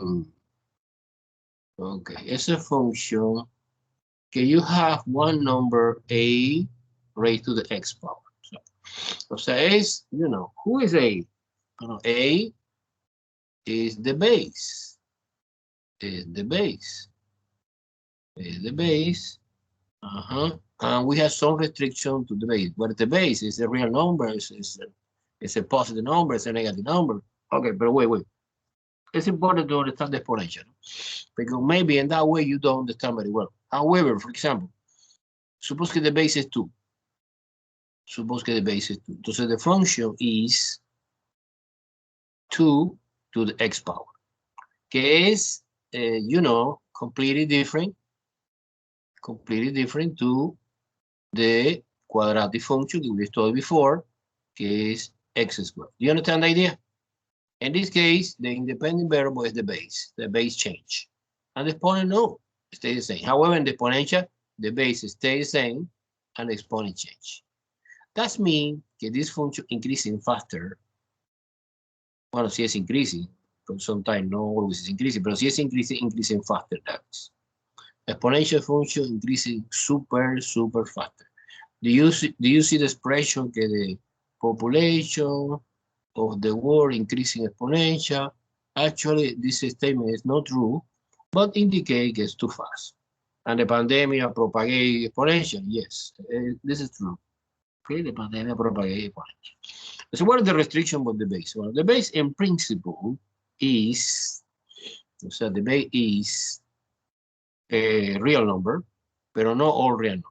Okay, it's a function. Okay, you have one number a raised to the x power. So is, who is a? A is the base. Is the base. Is the base. And we have some restriction to the base. But the base is a real number. It's a positive number. It's a negative number. Okay, but wait. It's important to understand the exponential because maybe in that way you don't understand very well. However, for example, suppose que the base is 2. Suppose que the base is 2. Entonces the function is 2 to the x power, que es, completely different to the quadratic function that we studied before, que is x squared. Do you understand the idea? In this case, the independent variable is the base change. And the exponent, no, stays the same. However, in the exponential, the base stays the same and the exponent change. That means that this function increasing faster. Well, si es increasing, but sometimes no always is increasing, but si es increasing faster, that's exponential function increasing super faster. Do you see the expression that the population of the world increasing exponential? Actually, this statement is not true, but indicate it's too fast. And the pandemic propagate exponential. Yes, this is true. Okay, the pandemic propagate exponential. So what is the restriction with the base? Well, the base in principle is, so the base is a real number, but not all real numbers.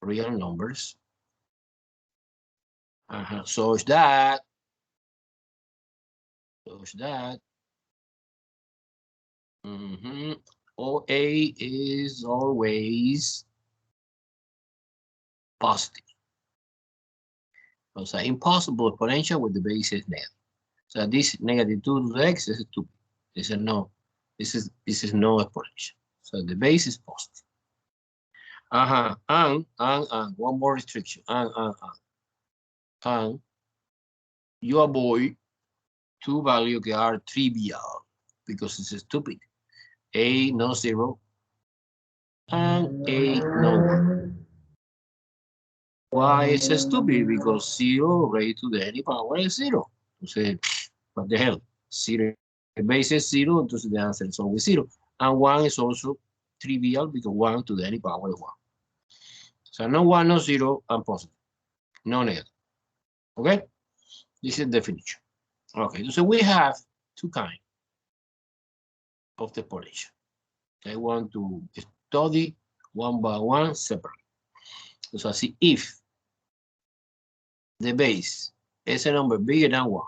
Real numbers. So that OA is always positive. So impossible exponential with the base is negative. So this negative 2 to the x is 2. This is no. This is no exponential. So the base is positive. And one more restriction. And you avoid two values that are trivial because it's stupid. A no 0 and A no 1. Why is it stupid? Because 0 raised to the any power is 0. Entonces, what the hell? 0 base is 0, entonces the answer is always 0. And 1 is also trivial because 1 to the any power is 1. So no 1, no 0, and positive. No negative. Okay? This is definition. Okay, so we have two kinds of the exponential. I want to study one by one separately. So I see if the base is a number bigger than 1,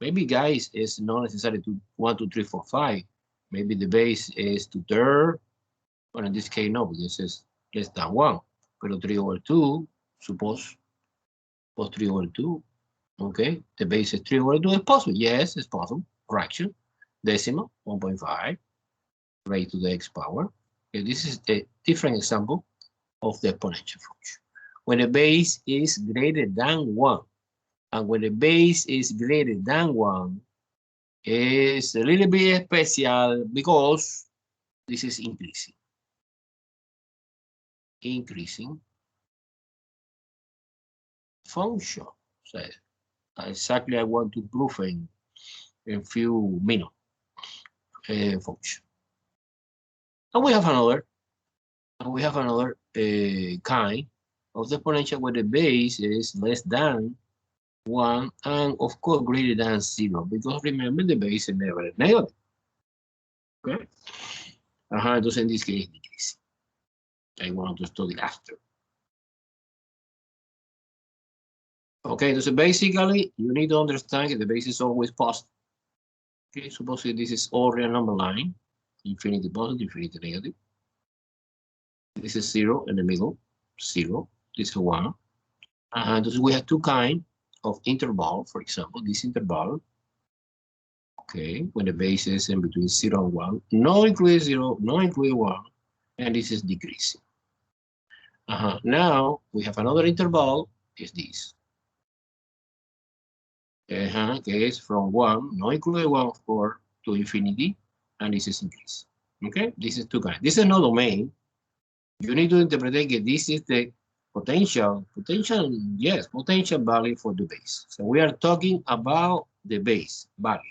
maybe guys, it's not necessary to 1, 2, 3, 4, 5. Maybe the base is 2/3. Well, in this case, no, because it's less than 1. But 3/2, suppose 3/2. Okay, the base is 3/2. Is possible? Yes, it's possible. Fraction, decimal, 1.5, raised to the x power. Okay, this is a different example of the exponential function. When the base is greater than 1, and when the base is greater than 1, it's a little bit special because this is increasing. Increasing function. So exactly I want to prove in a few minutes function. And we have another kind of the exponential where the base is less than 1 and of course greater than 0 because remember the base is never negative. Okay. Entonces in this case decreasing. I want to study after. Okay, so basically you need to understand that the base is always positive. Okay, suppose this is all real number line, infinity positive, infinity negative. This is 0 in the middle, 0. This is 1. And so we have two kinds of interval. For example, this interval. Okay, when the base is in between 0 and 1, no include 0, no include 1, and this is decreasing. Now we have another interval. Is this? que es from 1, no include 1, of course, to infinity, and this is increase. Okay, this is two kinds. This is not domain. You need to interpret that this is the potential, yes, potential value for the base. So we are talking about the base value.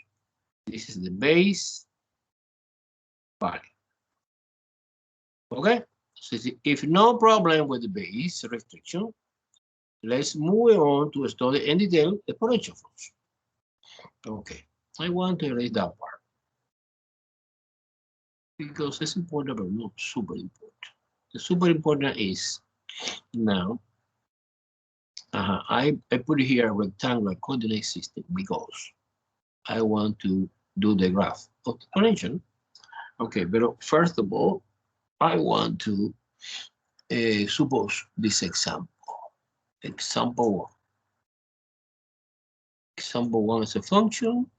This is the base value. Okay, so if no problem with the base restriction, let's move on to study in detail the potential function. Okay, I want to erase that part because it's important but not super important. The super important is now I put here a rectangular coordinate system because I want to do the graph of the potential. Okay, but first of all, I want to suppose this example. Example 1. Example 1 is a function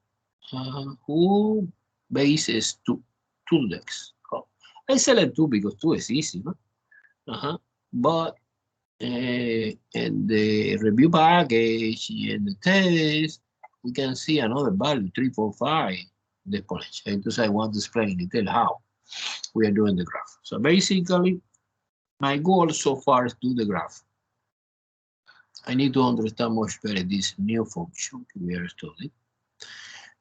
whose base is 2 legs. Oh, I select 2 because 2 is easy, no? But in the review package and the test, we can see another value, 3, 4, 5, the exponential. And so I want to explain in detail how we are doing the graph. So basically, my goal so far is to do the graph. I need to understand much better this new function we are studying.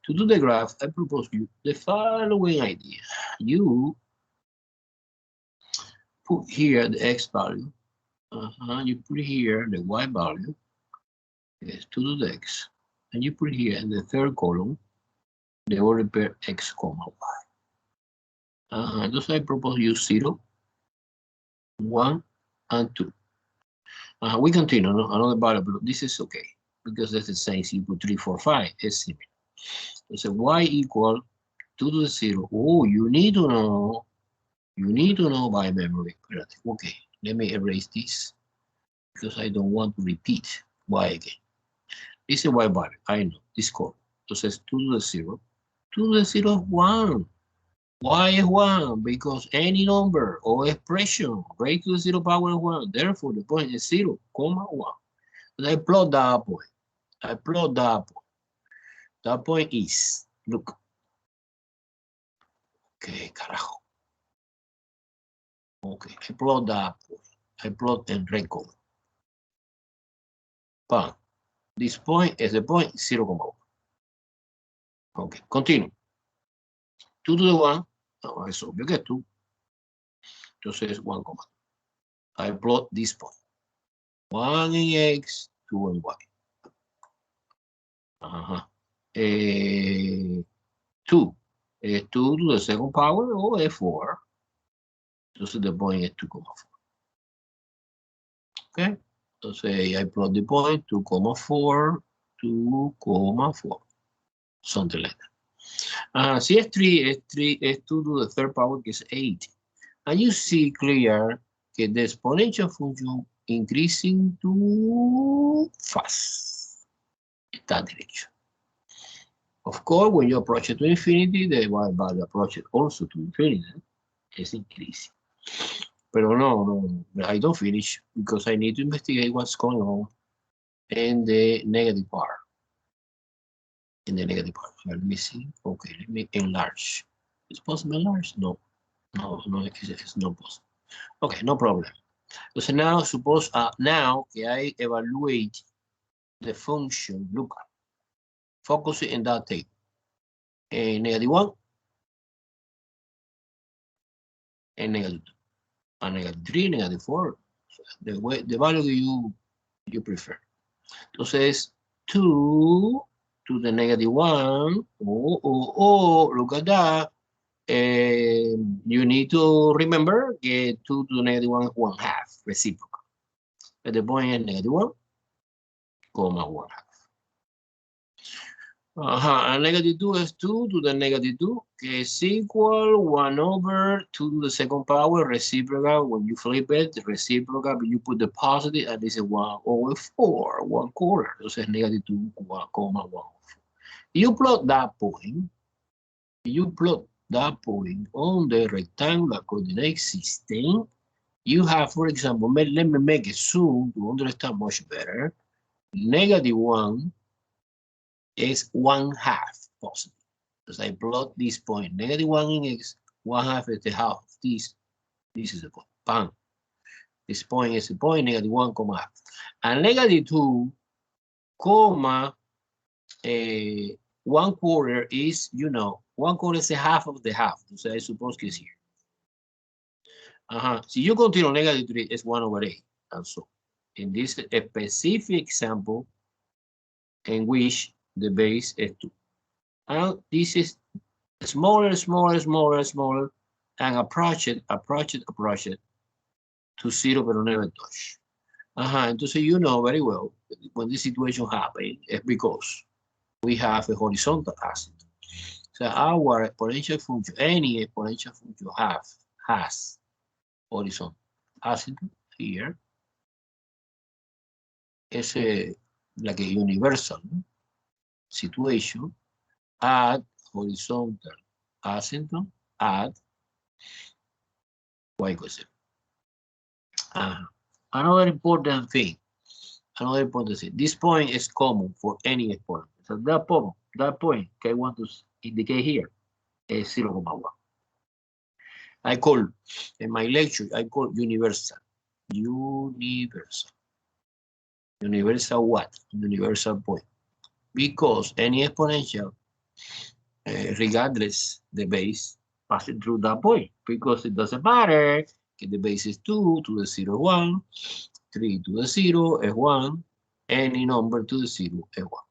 To do the graph, I propose you the following idea. You put here the x value. You put here the y value. Yes, to do the x. And you put here in the third column the order pair x comma y. Thus I propose you 0, 1, and 2. We continue another variable. This is okay because that's the same. So you put 3, 4, 5. It's similar. So y equal 2 to the 0. Oh, you need to know by memory. Okay, let me erase this because I don't want to repeat y again. This is y value. I know this column. So it says 2 to the 0. 2 to the 0 is 1. Why is 1? Because any number or expression raised to the 0 power 1. Therefore, the point is 0, 1. And I plot that point. That point is, look. Okay, carajo. Okay, I plot that point. I plot in red color. Bam. This point is the point 0, 1. Okay, continue. 2 to the 1. No, es obvio que es 2. Entonces 1, I plot this point. 1 in x, 2 in y. 2. 2 to the second power or f4. Entonces the point is 2, 4. Okay. Entonces I plot the point 2, 4, 2, 4. Something like that. Si es 3, es 2 to the third power, que es 8. And you see clear que the exponential function increasing too fast. Está derecho. Of course, when you approach it to infinity, the y value approaches also to infinity. It's increasing. Pero no, I don't finish because I need to investigate what's going on in the negative part. Let me see. Okay, let me enlarge. Is it possible enlarge? No, it's not possible. Okay, no problem. So now suppose now que I evaluate the function, look, focus in that table. Negative 1 and negative 2. And negative 3, negative 4. The value you prefer. Entonces, 2 to the negative 1. Oh, look at that. You need to remember that 2 to the negative 1 is 1/2 reciprocal. At the point is negative 1, 1/2. And negative 2 is 2 to the negative 2, que is equal 1/2 to the second power reciprocal. When you flip it, reciprocal, you put the positive, and this is 1/4, 1/4. Entonces negative 2, 1/1. You plot that point. On the rectangular coordinate system. You have, for example, let me make a zoom to understand much better. Negative 1 is 1/2 positive. Because I plot this point, -1 in x, 1/2 is the half of this. This is the point, bang. This point is the point, -1, half. And -2, comma, 1/4 is, 1/4 is the half of the half. So I suppose que es here. Si yo continúo -3, es 1/8. And so, in this specific example, in which the base is 2. And this is smaller, smaller, smaller, smaller, and approach it to 0, pero never touch. Entonces you know very well when this situation happens, it's because we have a horizontal asymptote. So our exponential function, any exponential function has horizontal asymptote here. Es like a universal situation at horizontal asymptote at y equals 0. Another important thing, this point is common for any exponent. So that point que I want to indicate here is 0,1. I call, in my lecture, I call universal. Universal what? Universal point. Because any exponential, regardless the base, passes through that point. Because it doesn't matter if the base is 2 to the 0, 1, 3 to the 0 is 1, any number to the 0 is 1.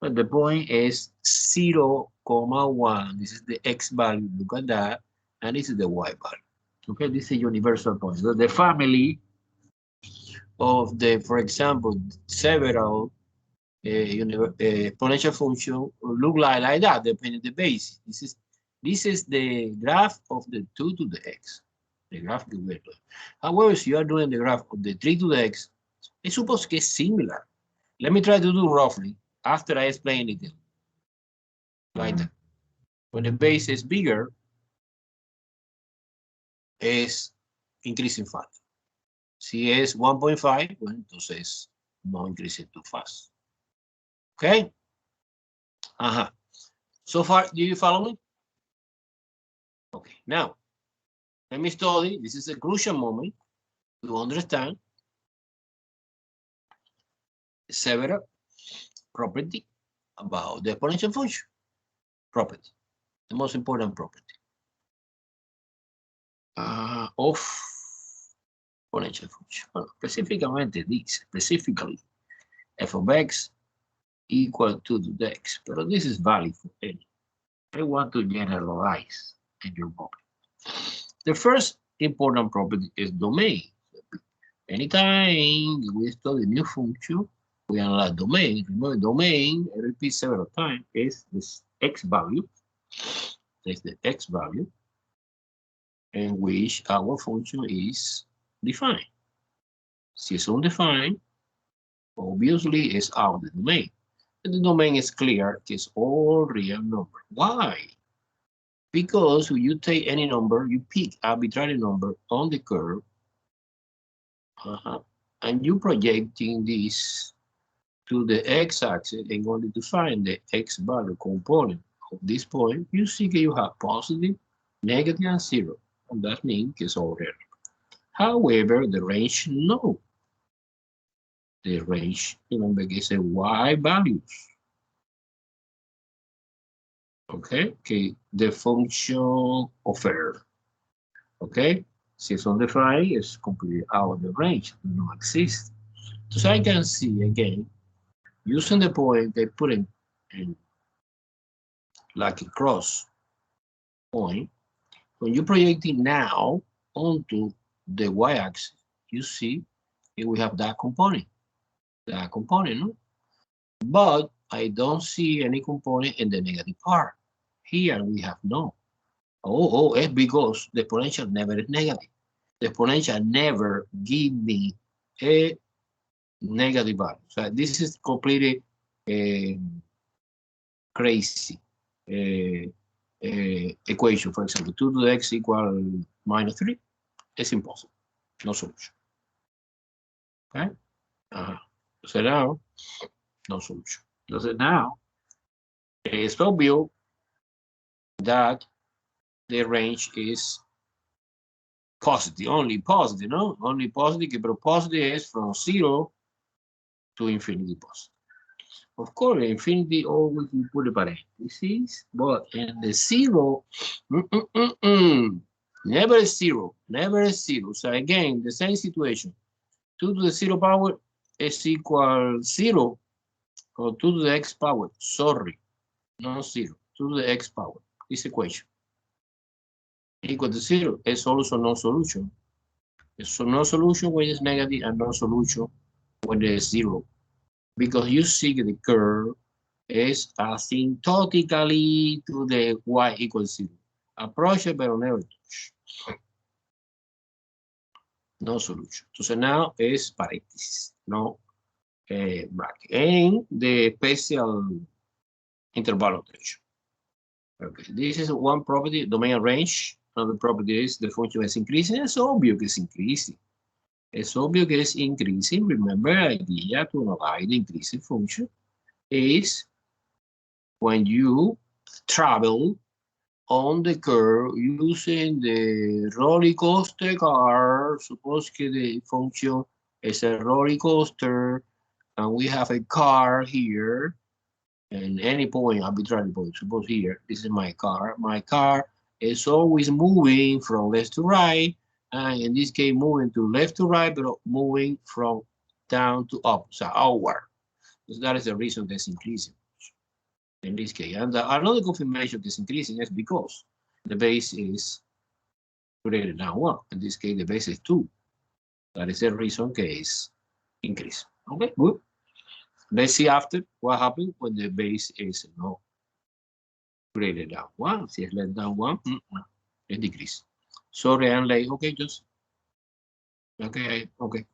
But the point is 0,1. This is the x value. Look at that. And this is the y value. Okay, this is a universal point. So the family of the, for example, several exponential function look like that, depending on the base. This is the graph of the 2 to the x. The graph is weird. However, if you are doing the graph of the 3 to the x, it's supposed to get similar. Let me try to do roughly after I explain it. Like that. When the base is bigger, es increasing fast. Si es 1.5, bueno, entonces no increasing too fast. Okay? So far, do you follow me? Okay, now, let me study. This is a crucial moment to understand several property about the exponential function. Property, the most important property of exponential function. Well, specifically, f of x equal to the x, but this is valid for any. I want to generalize in your moment. The first important property is domain. Anytime we study new function, we analyze domain. Remember, domain, I repeat several times, is this x value. That's the x value in which our function is defined. Si it's undefined, obviously it's out of the domain. And the domain is clear, it's all real number. Why? Because when you take any number, you pick arbitrary number on the curve, and you projecting this to the x-axis in order to find the x value component of this point, you see that you have positive, negative, and 0. And that means it's all real. However, the range, no. The range, remember, is a y values. Okay, the function of error. Okay, si it's undefined, it's completely out of the range, no exists. So I can see again, using the point, they put in like a cross point. When you project it now onto the y-axis, you see we have that component. No? But I don't see any component in the negative part. Here we have no. It's because the exponential never is negative. The exponential never give me a negative value. So this is completely crazy equation. For example, 2 to the x equal -3. It's impossible. No solution. Okay? So now, no solution. So now, it's obvious that the range is positive, only positive, no? Only positive, but positive is from 0 to infinity positive. Of course, infinity always you put a parentheses, but in the 0, never is 0, never is 0. So again, the same situation. 2 to the 0 power is equal 0, or 2 to the x power. Sorry, not 0. 2 to the x power. This equation equal to 0 is also no solution. So no solution when it's negative and no solution when there's 0. Because you see the curve is asymptotically to the y equals 0. Approach it, pero never touch. No solution. Entonces now es paréntesis, no bracket. And the special interval notation. Okay, this is one property, domain range. Another property is the function is increasing. It's obvious que es increasing. It's obvious que es increasing. Remember, idea to analyze the increasing function is when you travel on the curve using the roller coaster car. Suppose that the function is a roller coaster, and we have a car here, and any point, arbitrary point. Suppose here, this is my car. My car is always moving from left to right, and in this case, moving to left to right, but moving from down to up, so outward. So that is the reason that's increasing in this case. And another confirmation that's increasing is because the base is greater than 1. In this case, the base is 2. That is the reason case increase. Okay, good. Let's see after what happens when the base is no greater than 1. Si es less than 1, it decrease. Sorry, I'm like, okay, just, okay, okay.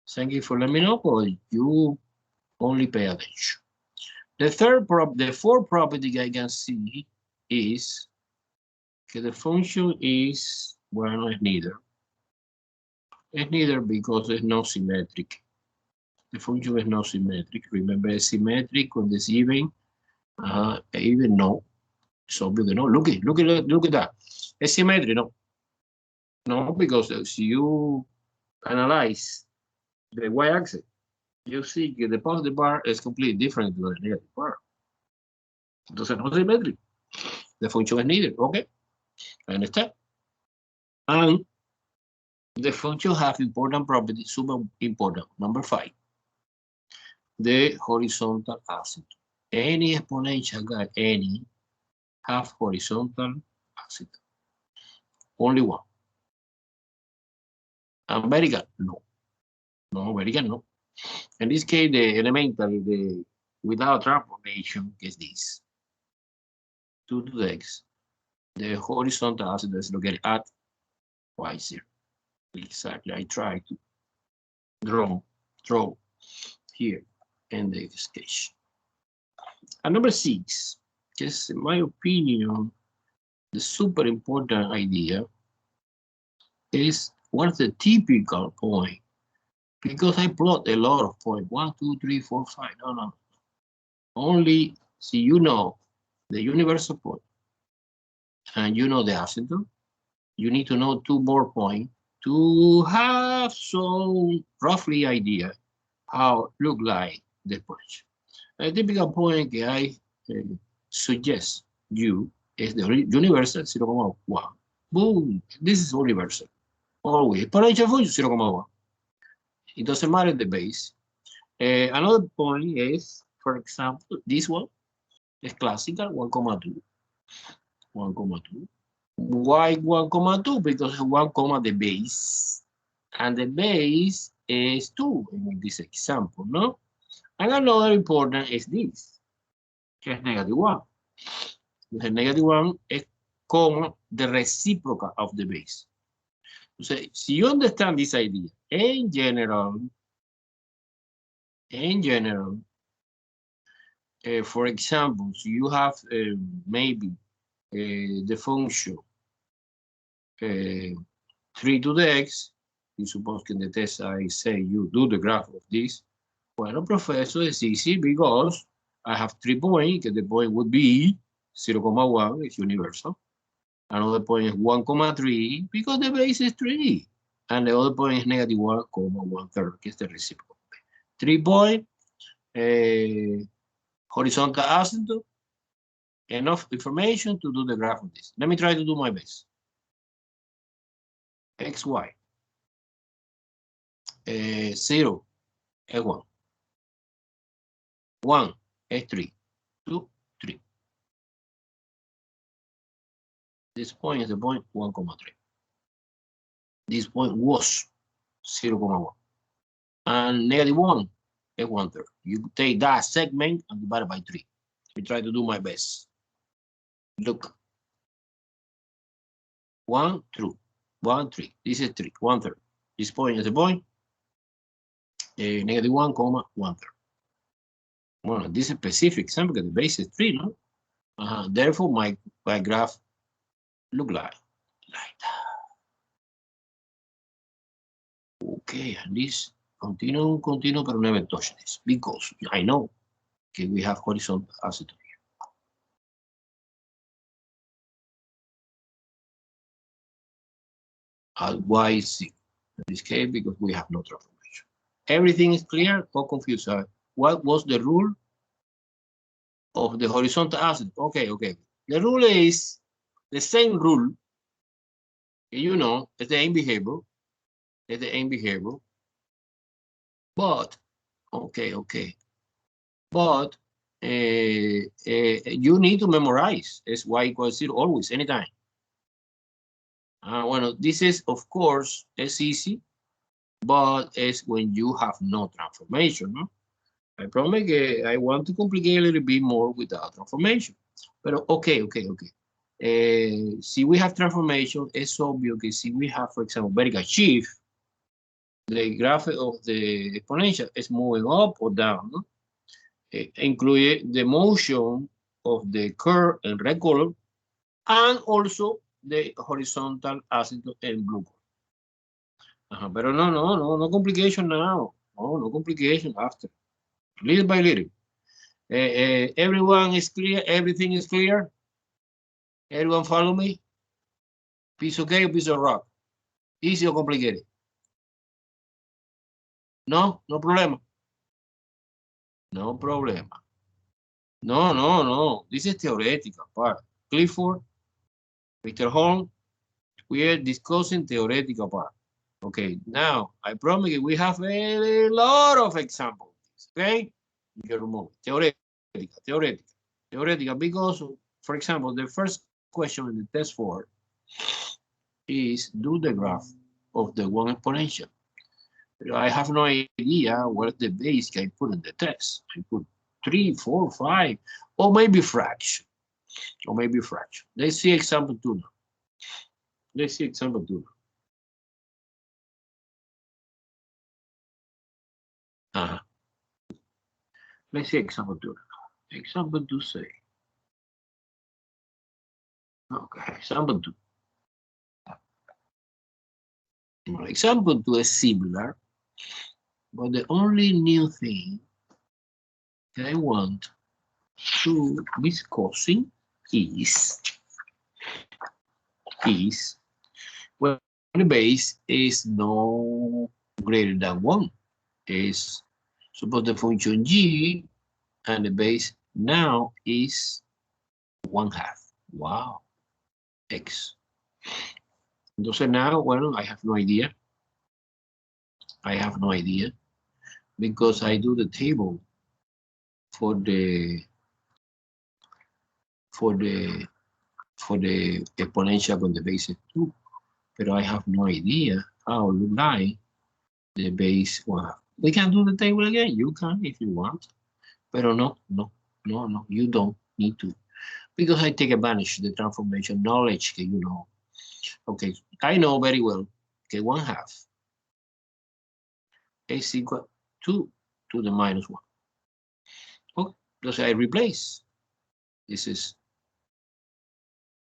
Thank you for letting me know, but you only pay attention. The fourth property I can see is that the function is, well, it's neither. It's neither because it's not symmetric. The function is not symmetric. Remember, it's symmetric when it's even no. It's obvious no. Look at that. It's symmetric, no? No, because if you analyze the y-axis, you see that the positive bar is completely different to the negative bar. Entonces no es symmetric. The function is neither. Okay, I understand. And the function have important properties, super important. Number 5, the horizontal asymptote. Any exponential guy, any, have horizontal asymptote. Only one. And vertical, no. No, vertical, no. In this case, the elemental, the without transformation is this. 2 to the x. The horizontal asymptote is located at y0. Exactly. I try to draw here in the sketch. And number 6, just in my opinion, the super important idea is what's the typical point? Because I plot a lot of points, 1, 2, 3, 4, 5. No. Only see you know the universal point and you know the asymptote. You need to know 2 more points to have some roughly idea how it look like the exponential. A typical point that I suggest you is the universal 0.1. Boom, this is universal. Always. Exponential function 0.1. It doesn't matter the base. Another point is, for example, this one is classical 1,2. 1,2. Why 1,2? Because 1, the base. And the base is 2 in this example, no? And another important is this, que es -1. The -1 is comma the reciprocal of the base. So, si you understand this idea, in general, for example, so you have maybe the function 3 to the x. You suppose in the test I say you do the graph of this. Well, professor, it's easy because I have 3 points, the point would be 0,1 is universal. Another point is 1,3 because the base is 3. And the other point is negative 1,1/3, que is the reciprocal. 3 point, horizontal asymptote, enough information to do the graph of this. Let me try to do my best. XY. 0 is 1. 1 is 3. 2, 3. This point is the point 1,3. This point was 0,1. And negative 1 is 1/3. You take that segment and divide it by 3. Let me try to do my best. Look. 1, 2, 1, 3. This is 3, 1/3. This point is the point. Negative 1,1/3. Well, this is specific example because the base is 3, no? Therefore, my graph look like that. Okay, and this continue, pero never touch this because I know okay, we have horizontal asymptote here. At y is 0. In this case, because we have no transformation. Everything is clear or confused? What was the rule of the horizontal asymptote? Okay. The rule is the same rule. You know, it's the aim behavior. It's the aim behavior. But, okay. But you need to memorize. It's y equals 0 always, anytime. Well, this is, of course, it's easy, but it's when you have no transformation, no? I promise I want to complicate a little bit more without transformation. But okay. See, we have transformation, it's obvious que see we have, for example, vertical shift, the graph of the exponential is moving up or down, no? Include the motion of the curve in red color and also the horizontal asymptote in blue color. But no complication now. No complication after. Little by little. Everyone is clear? Everything is clear? Everyone follow me? Piece of cake or piece of rock? Easy or complicated? No problema. No problema. No. This is theoretical part. Clifford, Mr. Holm, we are discussing theoretical part. Okay, now I promise you we have a lot of examples. Okay, you remove theoretical because, for example, the first question in the test 4 is do the graph of the one exponential. I have no idea what the base I put in the test. I put 3, 4, 5, or maybe fraction. Let's see example 2 now. Let's see example 2 now. Let's see example 2. Example 2 say. Okay, example 2. Well, example 2 is similar, but the only new thing that I want to discussing is when the base is no greater than 1. Is suppose the function g and the base now is 1/2. Wow. X. Entonces now, well, I have no idea. Because I do the table for the exponential when the base is 2, but I have no idea how it look like the base 1/2. We can do the table again. You can if you want, but no, you don't need to, because I take advantage of the transformation knowledge that you know. Okay, I know very well. Okay, 1/2 is equal to the -1. Okay, so I replace. This is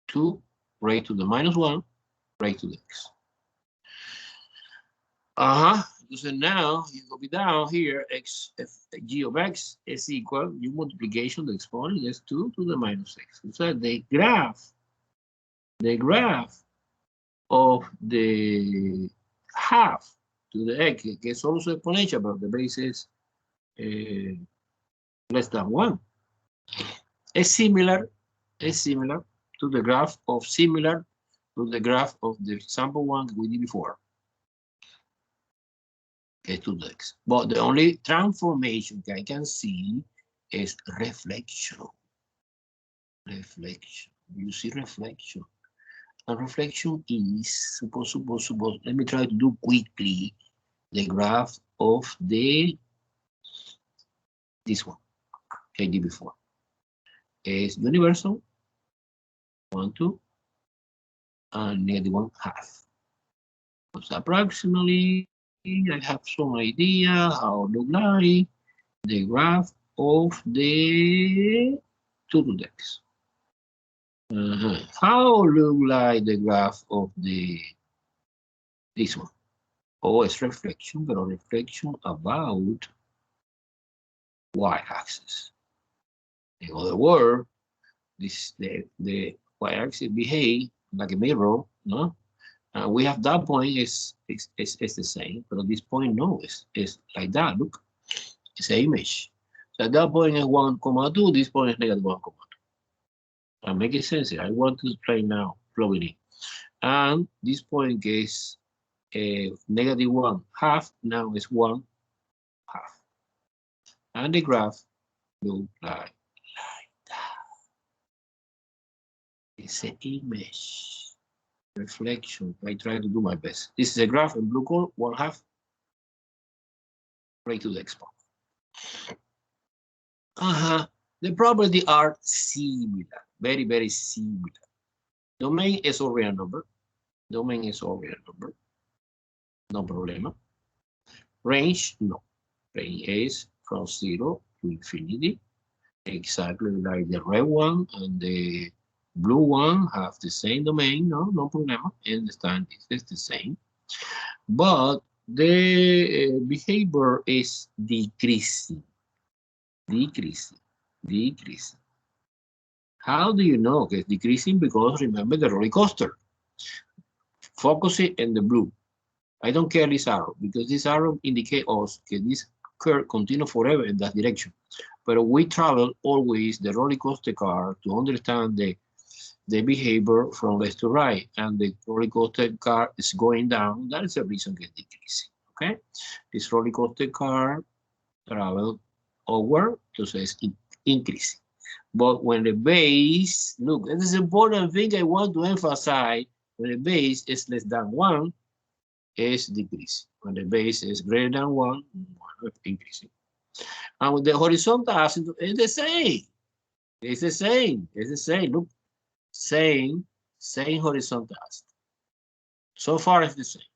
2 raised to the -1 raised to the x. So now you copy down here, g of x is equal, you multiplication, the exponent is 2 to the minus x. So the graph of the half to the x, que es also exponential, but the base is less than 1, is similar to the graph of the example one we did before. Okay, to the x. But the only transformation that I can see is reflection. Reflection. You see reflection. And reflection is suppose. Let me try to do quickly the graph of this one. Okay, did before. Is universal 1, 2, and -1 half. So approximately, I have some idea how it look like the graph of the 2 to the x. How look like the graph of this one? Oh, it's reflection, but a reflection about y-axis. In other words, the y-axis behave like a mirror, no? We have that point is the same, but at this point, no, it's like that. Look, it's an image. So at that point is 1,2, this point is -1,2. I'm making sense here. I want to try now, plug it in. And this point is -1 half, now is 1 half. And the graph will like that. It's an image. Reflection. I try to do my best. This is a graph in blue color, 1 half, right to the x point. The properties are similar, very, very similar. Domain is a real number. Domain is a real number. No problema. Range, no. Range is from 0 to infinity. Exactly like the red one and the blue one have the same domain, no problem. I understand it's the same. But the behavior is decreasing. How do you know it's decreasing? Because remember the roller coaster. Focus it in the blue. I don't care this arrow because this arrow indicates us that this curve continues forever in that direction. But we travel always the roller coaster car to understand the behavior from left to right, and the roller coaster car is going down. That is the reason it's decreasing. Okay, this roller coaster car travel over, so it's increasing. But when the base, look, this is an important thing I want to emphasize. When the base is less than 1, is decreasing. When the base is greater than 1, increasing. And with the horizontal asymptote, it's the same. It's the same. It's the same. Look, same horizontal asymptote. So far, it's the same.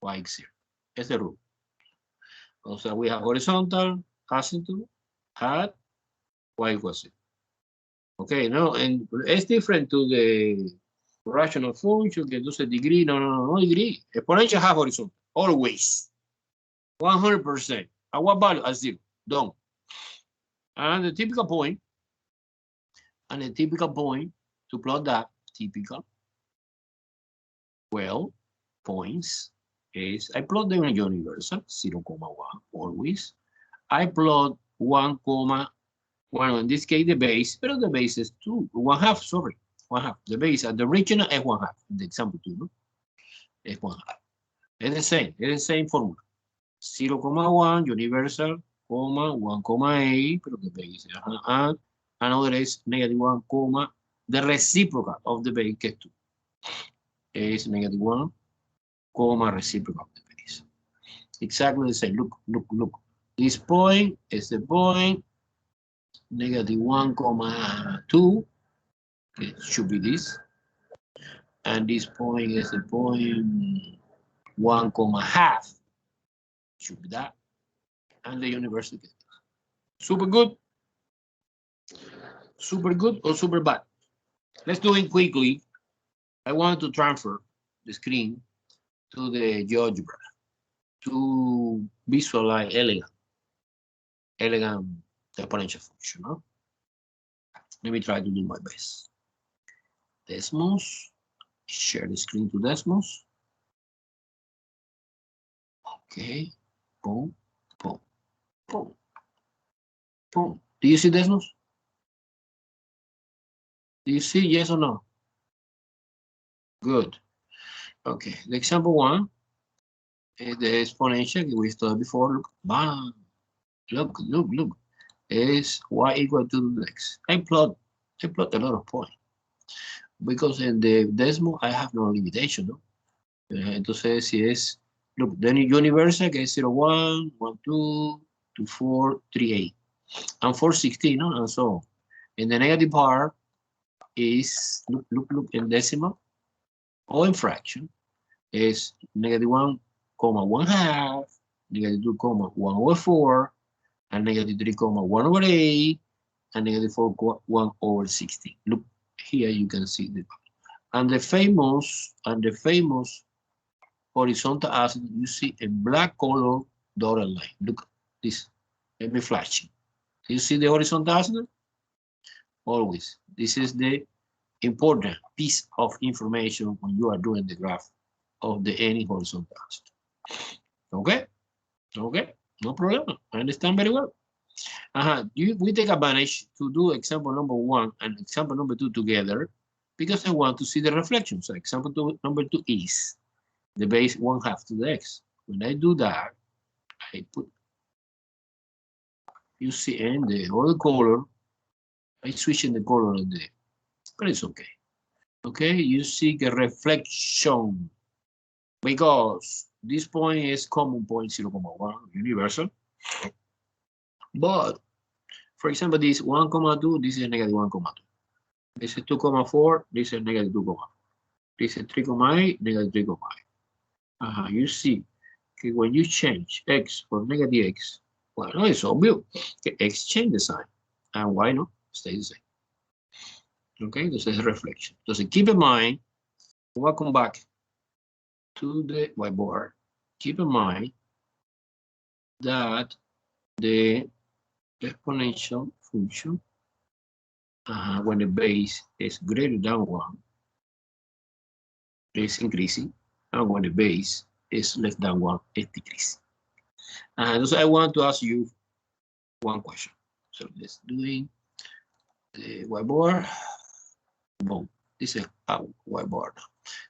Y is 0. It's the rule. So we have horizontal asymptote at y equals 0. Okay, no, and it's different to the rational function que entonces degree, no degree. Exponential have horizontal, always. 100%. At what value? At 0. Done. And the typical point, to plot that typical, well, points is, I plot the universal, 0,1, always. I plot 1,1, in this case, the base, but the base is 2, 1/2, sorry, 1/2. The base at the original is 1/2, the example 2, no? Is 1/2. It's the same formula. 0,1 universal, 1,8, pero the base, and another is -1, the reciprocal of the base, que es 2, is -1, reciprocal of the base. Exactly the same. Look. This point is the point -1,2. It should be this. And this point is the point 1,5. Should be that. And the universal. Super good. Super good or super bad? Let's do it quickly. I want to transfer the screen to the GeoGebra. to visualize elegant exponential function, no? Let me try to do my best. Desmos, share the screen to Desmos. Okay, boom, boom, boom, boom. Do you see Desmos? Do you see yes or no? Good. Okay, the example one is the exponential that we studied before. Look, bam, look, is y equal to the x. I plot a lot of points because in the Desmos I have no limitation, no? Entonces, si es, look, the universal que es 0, 1, 1, 2, 2, 4, 3, 8, and 4, 16, no? And so on. And the negative part is, look, in decimal or in fraction, is negative 1, comma 1 half, negative 2, comma 1 over 4, and negative 3, comma 1 over 8, and negative 4, 1 over 16. Look, here you can see the, and the famous horizontal axis, you see a black color dotted line. Look, this, let me flash it. You see the horizontal axis? Always. This is the important piece of information when you are doing the graph of the any horizontal axis. Okay? Okay, no problem. I understand very well. We take advantage to do example number 1 and example number 2 together because I want to see the reflection. So example number 2 is the base 1/2 to the x. When I do that, I put, you see in the other color, I switch in the color of the, but it's okay. Okay, you see the reflection because this point is common point 0,1 universal. But for example, this 1,2, this is negative 1,2. This is 2,4, this is negative 2,4. This is 3,8, negative 3,8. You see, okay, when you change x for negative x, well, no, it's obvious. Okay, x change the sign, and y no, stays the same. Okay, this is a reflection. So keep in mind, welcome back to the whiteboard. Keep in mind that the exponential function, when the base is greater than 1, is increasing, and when the base is less than 1, it's decreasing. And so I want to ask you one question. So let's doing the whiteboard. Boom. This is a whiteboard.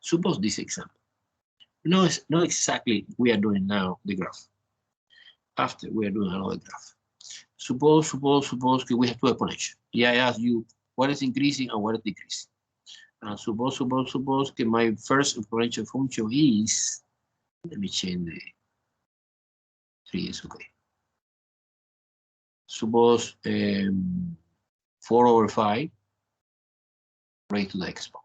Suppose this example. No, it's not exactly we are doing now the graph. After we are doing another graph. Suppose we have two exponentials. Yeah, I ask you what is increasing and what is decreasing. And suppose that my first exponential function is, let me change the 3 is okay. Suppose 4/5 raised to the x power.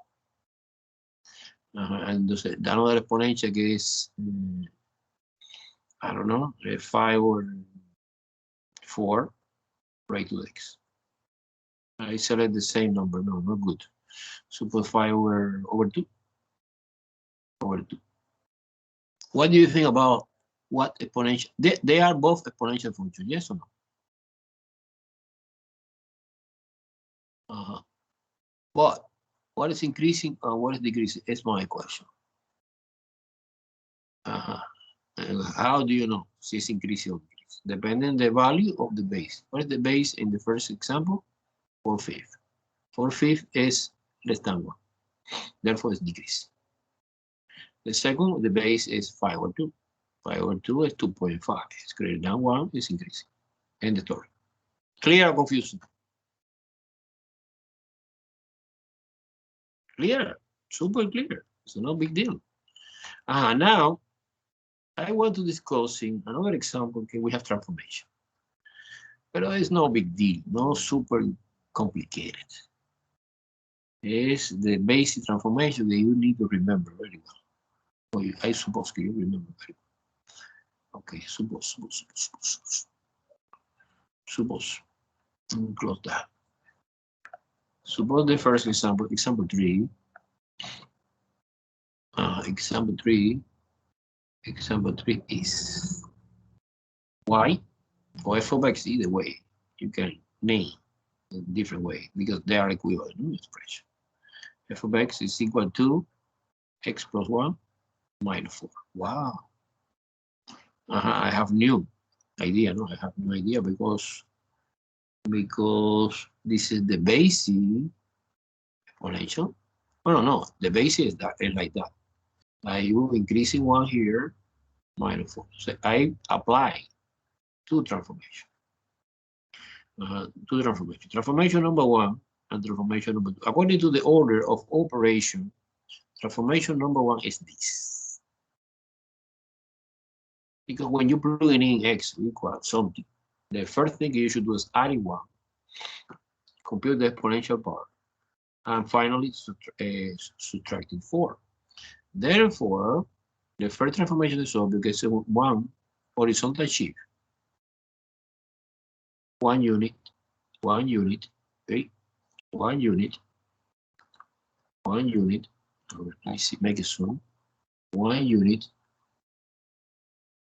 Entonces, another exponential que es, I don't know, 5/4 raised to the x. I select the same number. No, not good. Suppose 5/2. What do you think about what exponential? They are both exponential functions, yes or no? But what is increasing and what is decreasing? Is my question. And how do you know if it's increasing or decreasing? Depending on the value of the base. What is the base in the first example? 4/5. 4/5 is less than 1. Therefore, it's decreasing. The second, the base is 5/2. 5/2 is 2.5. It's greater than 1, it's increasing. End the story. Clear or confusing? Clear, super clear. It's no big deal. Now, I want to discuss in another example. Okay, we have transformation. But it's no big deal, no super complicated. It's the basic transformation that you need to remember very well. Well, I suppose you remember very well. Okay, suppose. Close that. Suppose the first example, example 3. Example 3 Example 3 is y or f of x, either way. You can name a different way because they are equivalent expression. F of x is equal to x plus 1 minus 4. Wow. I have new idea. No, I have no idea because this is the basic exponential. Oh, no, the basic is like that. You increasing 1 here, minus 4. So I apply two transformations. Transformation number 1 and transformation number 2. According to the order of operation, transformation number 1 is this. Because when you plug in x equals something, the first thing you should do is add 1, compute the exponential part, and finally subtracting 4. Therefore, the first transformation is solved because 1 horizontal shift, 1 unit, 1 unit, okay, 1 unit, 1 unit. Let me see, make it zoom. 1 unit,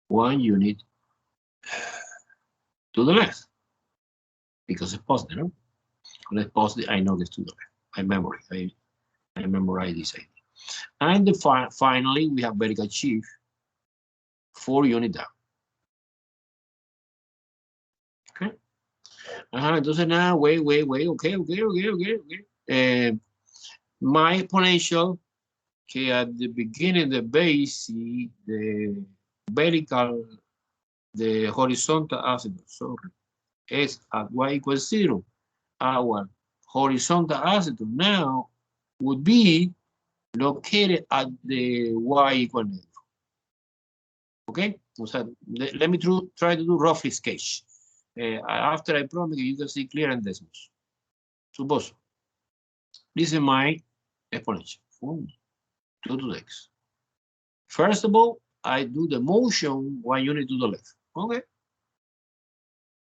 1 unit to the left because it's positive. No? Let's positive. I know this to the left. I memorize this idea. And finally, we have vertical shift, 4 units down. Okay. Entonces nada, wait. Okay. My exponential, que at the beginning, the base, the vertical, the horizontal asymptote, sorry, is at y equals 0. Our horizontal asymptote now would be located at the y equal negative. Okay, so let me try to do roughly sketch. After I promise you can see clear and decimals. Suppose this is my exponential, 2 to the x. First of all, I do the motion 1 unit to the left. Okay.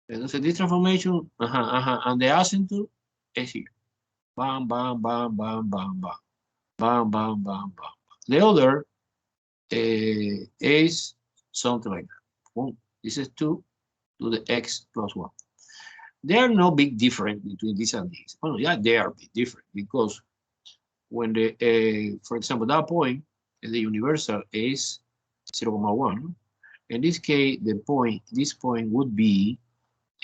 Entonces this transformation, and the asymptote is here. Bam, bam, bam, bam, bam, bam. Bam, bam, bam, bam. The other is something like that. Boom. This is 2 to the x plus 1. There are no big difference between this and this. Well, yeah, they are big different because when for example, that point, the universal is 0,1. In this case, this point would be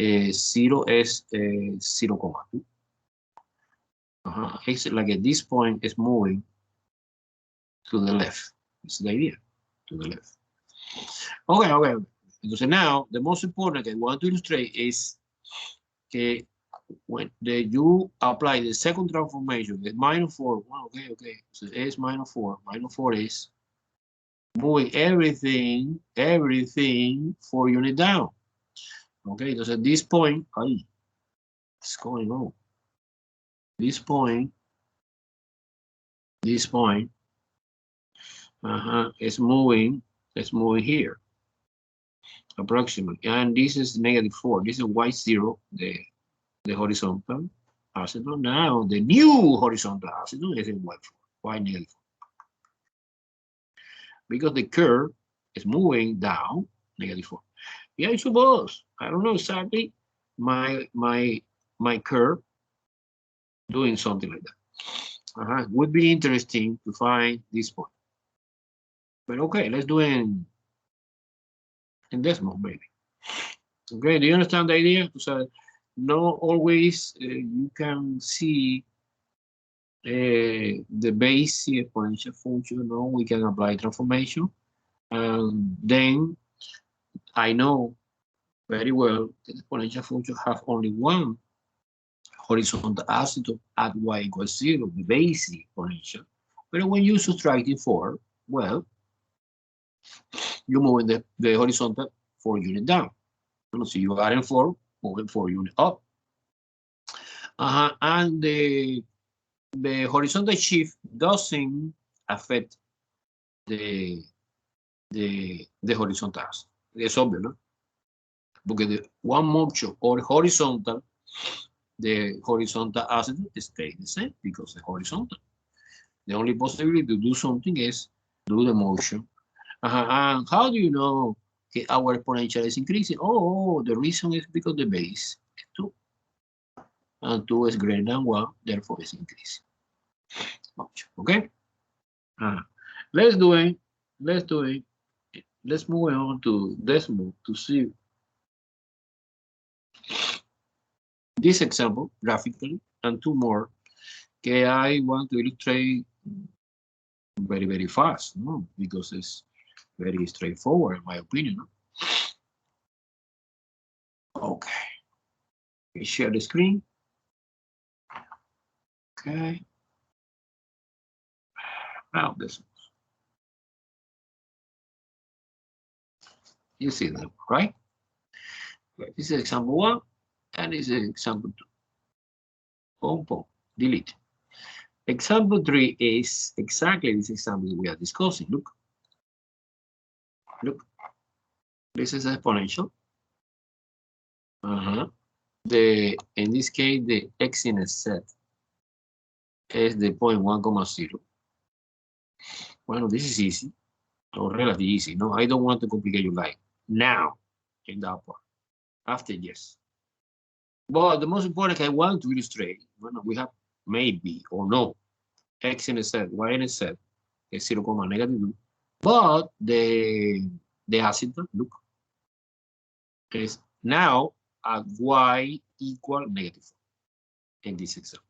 0 is 0,2. It's like this point is moving to the left. It's the idea, to the left. Okay. So now, the most important I want to illustrate is when you apply the second transformation, the minus 4, well, okay. So it's minus 4. Minus 4 is moving everything 4 units down. Okay, so at this point, what's going on? This point is moving here approximately, and this is -4. This is y0, the horizontal asymptote. Now the new horizontal asymptote is in y4, y -4, because the curve is moving down -4. Yeah, I suppose I don't know exactly my curve doing something like that. Would be interesting to find this point. But okay, let's do it in decimal maybe. Okay, do you understand the idea? So not always you can see the basic exponential function. No, we can apply transformation, and then I know very well that the exponential function have only one horizontal asymptote at y equals 0, the basic exponential. But when you subtracting 4, well, you move the horizontal 4 units down. So you adding 4, moving 4 units up. And the horizontal shift doesn't affect the horizontal asymptote. It's obvious, no? Because the one motion or horizontal, the horizontal asymptote stays the same because the horizontal. The only possibility to do something is do the motion And how do you know our exponential is increasing? Oh, the reason is because the base is 2. And 2 is greater than 1, therefore it's increasing. Okay? Let's do it. Let's do it. Let's move on to decimal to see this example graphically and 2 more that I want to illustrate very, very fast, no? Because it's very straightforward, in my opinion. No? Okay. Share the screen. Okay. Now this. You see them, right? This is example 1, and this is example 2. Boom, boom. Delete. Example 3 is exactly this example we are discussing. Look. Look. This is exponential. In this case, the x in a set is the 0.1,0. Well, this is easy, or relatively easy. No, I don't want to complicate your life now in that part. After, yes. But the most important I want to illustrate, well, we have maybe or no x in a set, y in a set is 0, -2. But the asymptote, look, is now at y equal -4 in this example.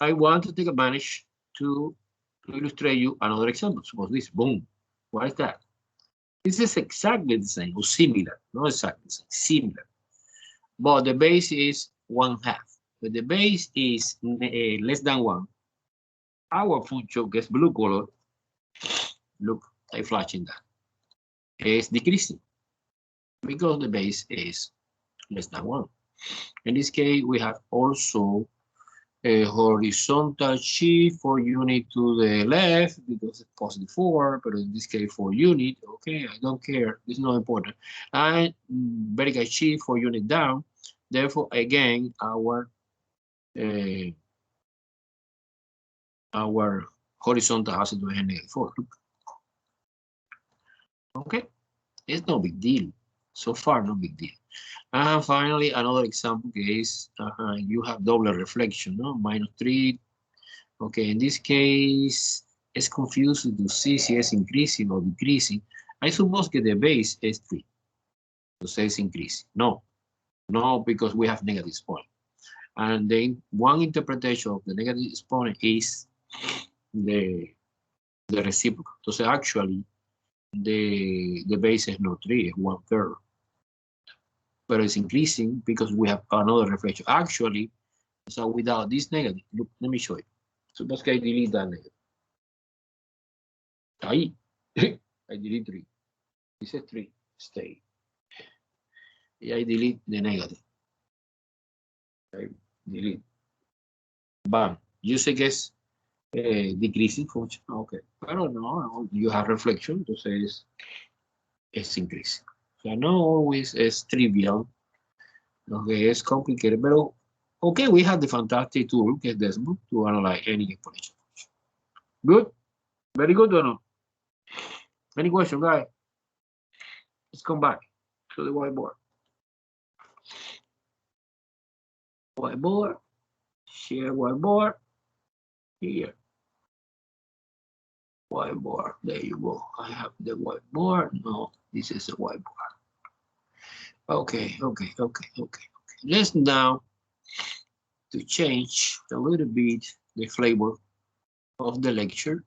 I want to take advantage to illustrate you another example. Suppose this, boom. What is that? This is exactly the same or similar, not exactly the same, similar. But the base is 1/2. When the base is less than 1, our function gets blue color. Look, I flashing that. It's decreasing because the base is less than 1. In this case, we have also a horizontal shift for unit to the left because it's +4, but in this case for unit, okay, I don't care, it's not important. And vertical shift for unit down. Therefore, again, our horizontal has to do -4. Okay, it's no big deal. So far, no big deal. And finally, another example is you have double reflection, no? -3. Okay, in this case, it's confusing to see si it's increasing or decreasing. I suppose that the base is 3. So say it's increasing. No, no, because we have negative exponent. And then one interpretation of the negative exponent is the reciprocal. So actually, the base is not 3, it's 1/3. But it's increasing because we have another reflection. Actually, so without this negative, look, let me show you. Suppose I delete that negative. Ahí. I delete 3. This is 3. Stay. I delete the negative. I delete. Bam. You say que es decreasing function. Okay. Pero no, you have reflection, entonces es increasing. So not always is trivial. Okay, it's complicated, pero okay, we have the fantastic tool, que es Desmond, to analyze any exponential function. Good? Very good or no? Any question, guys? Let's come back to the whiteboard. Whiteboard. Share whiteboard. Here. Whiteboard. There you go. I have the whiteboard. No, this is a whiteboard. Okay. Let's now to change a little bit the flavor of the lecture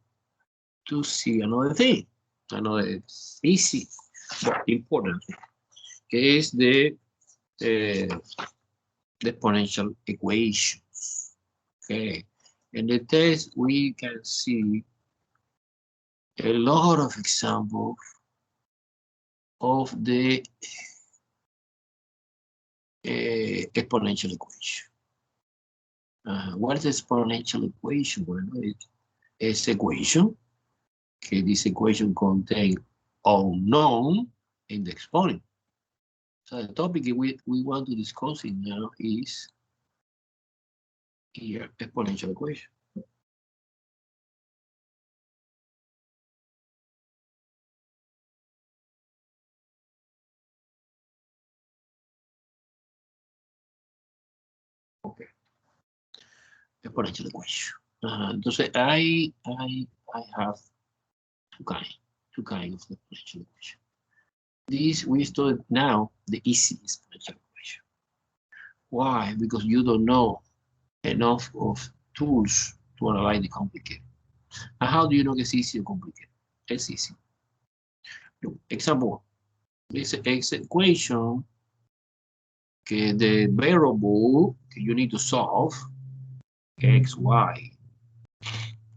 to see another thing. Another easy but important thing is the exponential equations. Okay. In the test, we can see a lot of examples of the exponential equation. What is the exponential equation? Well, it's equation. Okay, this equation contains unknown in the exponent. So the topic we want to discuss it now is here exponential equation. exponential equation. Entonces, I have two kind of exponential equation. This we studied now the easy exponential equation. Why? Because you don't know enough of tools to analyze the complicated. And how do you know it's easy or complicated? It's easy. Look, example one. This equation que the variable que you need to solve, x, y,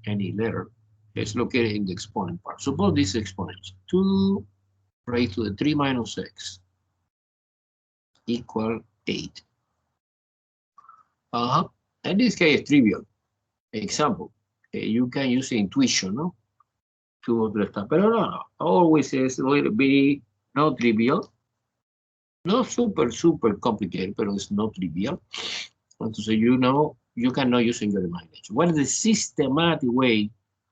any letter, is located in the exponent part. Suppose this is exponential. 2 raised to the 3 minus x equal 8. In this case, trivial. Example, you can use intuition, no? To understand, but no. Always is a little bit not trivial. Not super complicated, but it's not trivial. So you know, you cannot use in your imagination. What is the systematic way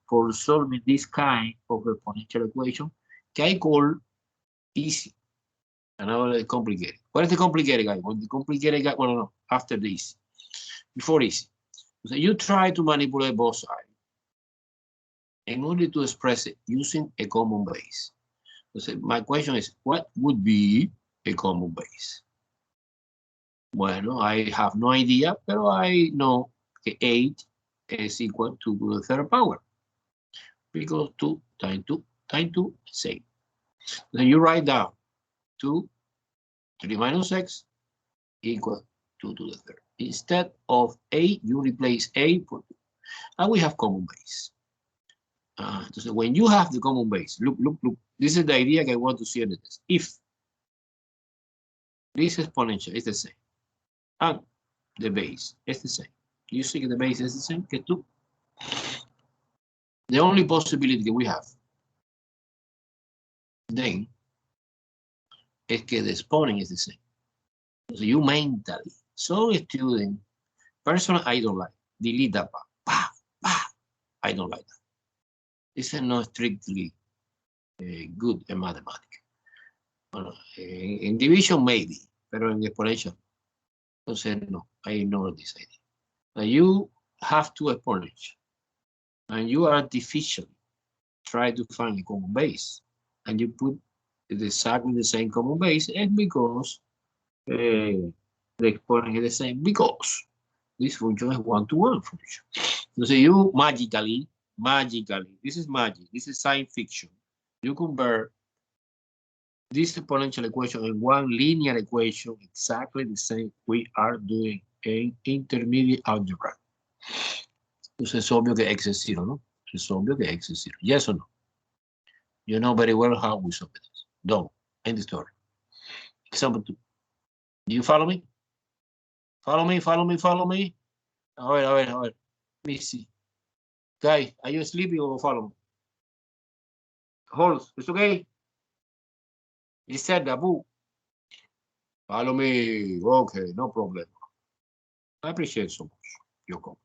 for solving this kind of exponential equation? Que I call easy. And now complicated. What is the complicated guy? Well, the complicated guy, well, no, after this, before easy. So you try to manipulate both sides in order to express it using a common base. So my question is, what would be a common base? Bueno, I have no idea, but I know that 8 is equal to the third power. Because 2 times 2 times 2 is 8. Then you write down 2, 3 minus x equal 2 to the third. Instead of 8, you replace 8 for 2. And we have common base. So when you have the common base, look. This is the idea I want to see on the test. If this exponential is the same, and the base is the same, you see the base is the same, que 2. The only possibility that we have then is que the exponent is the same. So you mentally, so student, personal I don't like, delete that part. I don't like that. This is not strictly good in mathematics. In division maybe, but in exponential, no, I ignore this idea. Now you have two exponents, and you artificially try to find a common base, and you put exactly the same common base, and because the exponent is the same, because this function is one-to-one function. So you magically, this is magic, this is science fiction. You convert this exponential equation in one linear equation, exactly the same we are doing in intermediate algebra. Entonces es obvio que x es 0, ¿no? Es obvio que x es 0. Yes or no? You know very well how we solve this. Don't. End the story. Example 2. Do you follow me? Follow me. A ver. Let me see. Guys, are you sleeping or follow me? Hold. It's okay? He said, Abu. Follow me. Okay, no problem. I appreciate so much your comment.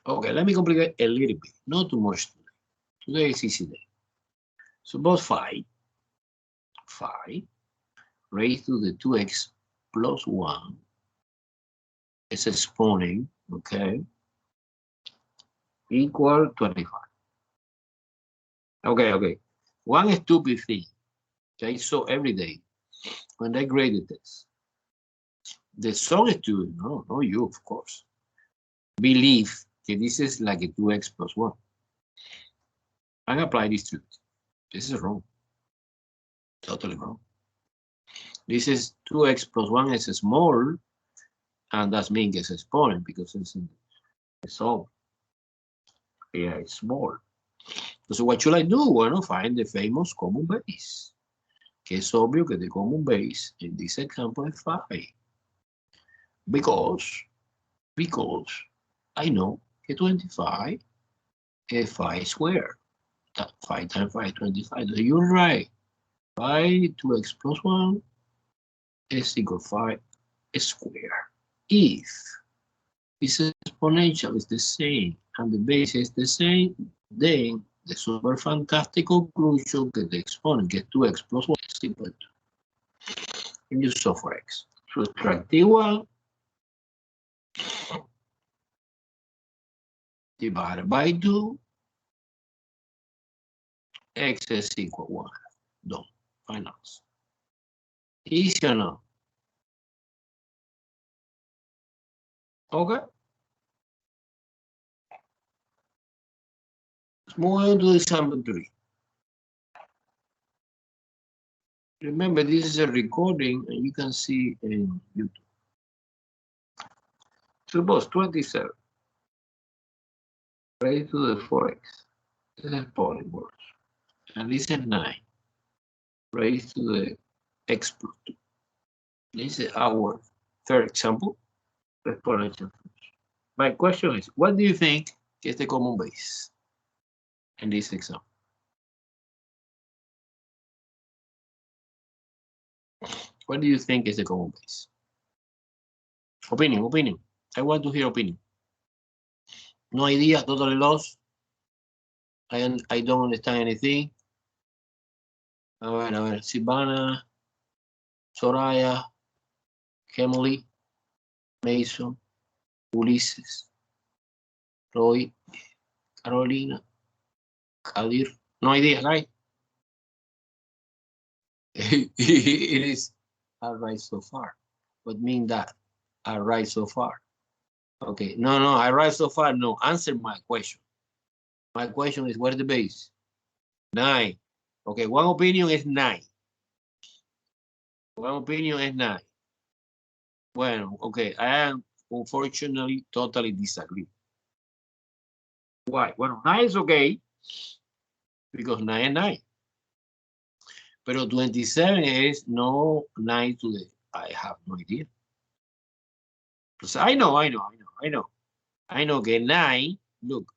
Okay, let me complicate a little bit. Not too much today. Today is easy day. Suppose 5 raised to the 2x plus 1 is exponent, okay, equal 25. Okay. One stupid thing that I saw every day when I graded this. The some student, no you, of course, believe that this is like a 2x plus 1. And apply this to it. This is wrong. Totally wrong. This is 2x plus 1 is small, and that means it's exponent because it's in the sum. Yeah, it's small. So what should I do? Well, find the famous common base. Que es obvio que the common base in this example is 5. Because I know que 25 is 5 squared. 5 times 5 is 25. So you're right. 5 2x plus 1 is equal to 5 squared. If this exponential is the same and the base is the same, then the super fantastic conclusion that the exponent gets 2x plus 1 is equal to. And you solve for x. Subtract 1 divided by 2. X is equal 1. Done. Finals. Easy or no? Okay. Let's move on to example 3. Remember, this is a recording and you can see in YouTube. Suppose 27 raised to the 4x. This is polymorphs. And this is 9 raised to the x plus 2. This is our third example. Exponential function. My question is, what do you think is the common base in this example? What do you think is the common base? Opinion. I want to hear opinion. No idea, totally lost. I don't understand anything. A ver, Silvana, Soraya, Emily, Mason, Ulises, Roy, Carolina, Kadir. No idea, right? It is all right so far. What mean that? All right so far. Okay, no, all right so far. No, answer my question. My question is, what is the base? 9. Okay, one opinion is 9. One opinion is 9. Bueno, okay, I am unfortunately totally disagree. Why? Bueno, 9 is okay, because 9 is 9. Pero 27 is no 9 to the, I have no idea. Because I know que 9, look,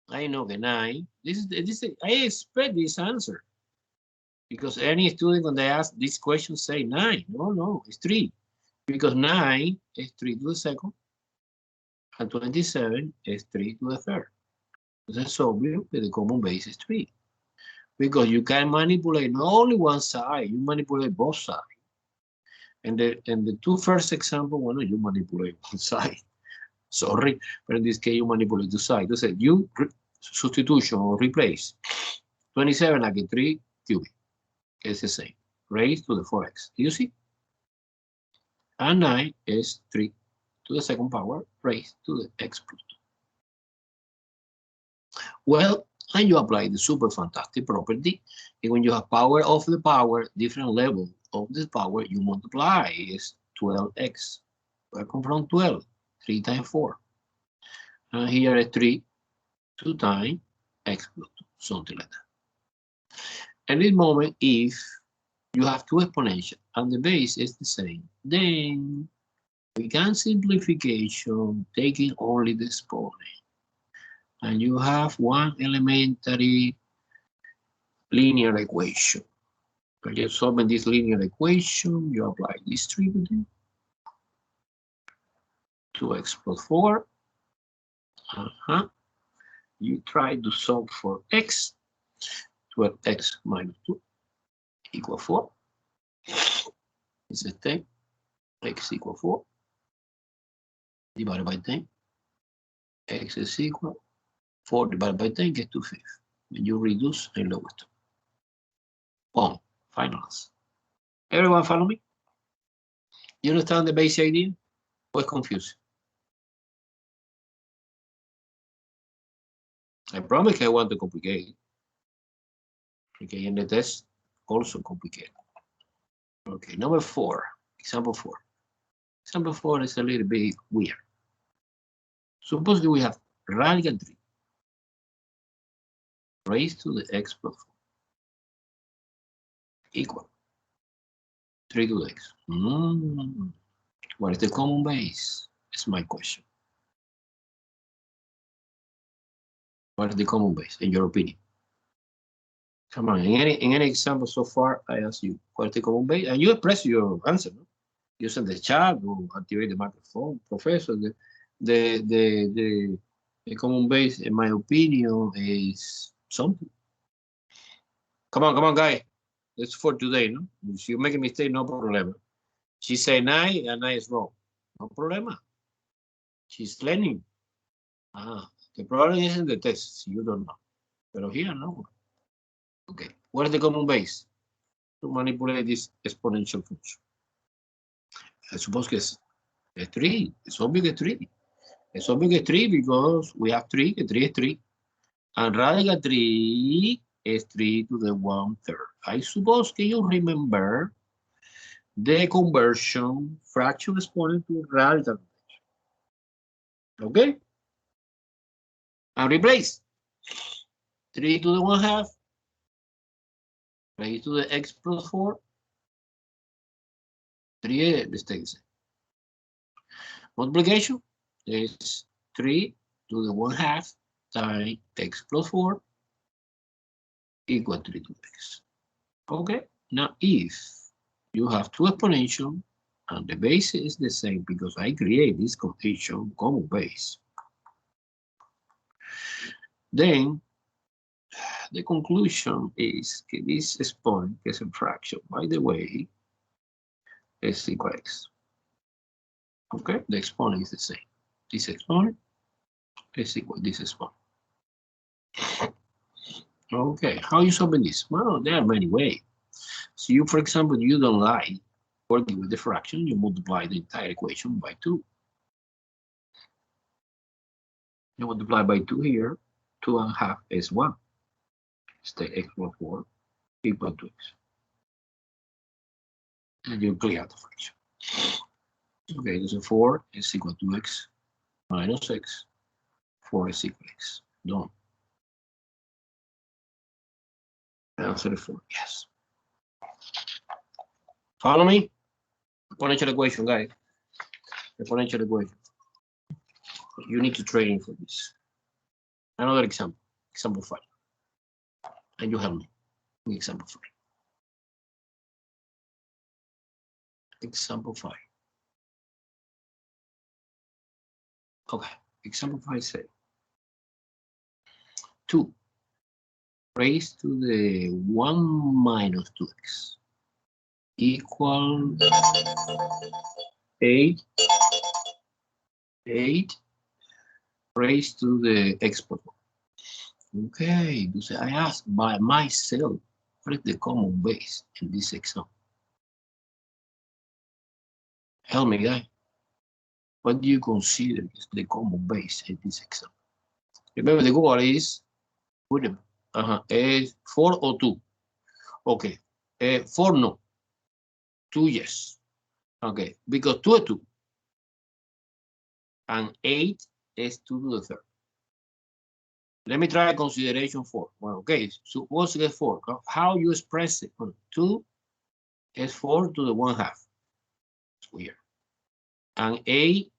I know que 9, I expect this answer. Because any student when they ask this question say 9. No, it's 3. Because 9 is 3 to the second, and 27 is 3 to the third. It's obvious that the common base is 3. Because you can manipulate not only one side, you manipulate both sides. And the two first example, well, you manipulate one side. Sorry, but in this case, you manipulate the side. So you substitution or replace 27 like 3 cubic. It's the same. Raised to the 4x. Do you see? And 9 is 3 to the second power raised to the x plus 2. Well, and you apply the super fantastic property. And when you have power of the power, different level of the power, you multiply is 12x. Where come from 12? 3 times 4. And here is 3, 2 times x plus 2, something like that. And this moment, if you have two exponentials and the base is the same, then we can simplification taking only the exponent. And you have one elementary linear equation. When you're solving this linear equation, you apply distributive. 2x plus 4. You try to solve for x. 12x minus 2 equal 4. It's a 10. X equal 4. Divided by 10. X is equal 4 divided by 10 gets to 5. When you reduce and lower it. Boom. Finals. Everyone follow me? You understand the basic idea? Or confused? I promise I want to complicate. Okay, and the test also complicated. Okay, number 4. Example 4. Example 4 is a little bit weird. Suppose that we have radical 3 raised to the x plus 4 equal 3 to the x. What is the common base? Is my question. What is the common base, in your opinion? Come on, in any example so far, I ask you, what is the common base? And you express your answer, no? Using the chat or activate the microphone. Professor, the common base, in my opinion, is something. Come on, guys. It's for today, no? If you make a mistake, no problem. She say 9 and 9 is wrong. No problem. She's learning. The problem is in the tests, you don't know. But here, no. Okay, what is the common base to manipulate this exponential function? I suppose it's 3. It's obvious que 3. It's obvious que 3 because we have 3, que 3 is 3. And radical 3 is 3 to the 1/3. I suppose que you remember the conversion fraction exponent to radical. Okay? And replace 3 to the 1/2 raised to the x plus 4. 3 stays. Multiplication is 3 to the 1/2 times x plus 4 equal to 3 to x. Okay, now if you have two exponentials and the base is the same because I create this condition common base, then the conclusion is that this exponent is a fraction, by the way, is equal to x. Okay, the exponent is the same. This exponent is equal to this exponent. Okay, how you solving this? Well, there are many ways. So you, for example, you don't like working with the fraction, you multiply the entire equation by 2. You multiply by 2 here, 2.5 is 1. Stay x plus 4 equal to x. And you clear the fraction. Okay, so 4 is equal to x minus x. 4 is equal to x. Done. Answer 4, yes. Follow me? Exponential equation, guys. Exponential equation. You need to train for this. Another example. Example 5. And you help me. Example 5. Example 5. Okay. Example 5 says 2 raised to the 1 minus 2x equal 8 raised to the x plus 1. Okay, so I ask by myself, what is the common base in this example? Help me, guys. What do you consider is the common base in this example? Remember, the goal is, is 4 or 2. Okay, 4 no, 2 yes. Okay, because 2 is 2. And 8 is 2 to the 3rd. Let me try consideration 4. Well, okay, so what's the 4? How you express it? 2 is 4 to the 1/2. It's weird. And 8,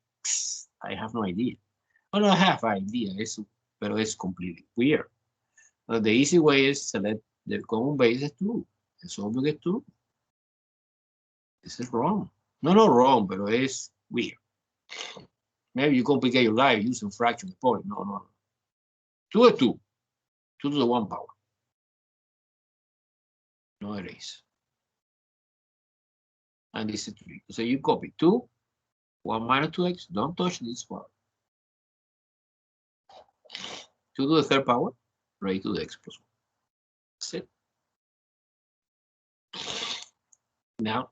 I have no idea. Well, I have idea, but it's completely weird. The easy way is select the common base is 2. It's obvious 2. This is wrong. No, not wrong, but it's weird. Maybe you complicate your life using fraction point. No. 2 is 2. 2 to the 1 power. No erase. And this is 3. So you copy 2, 1 minus 2x. Don't touch this part. 2 to the 3rd power, raised to the x plus 1. That's it. Now,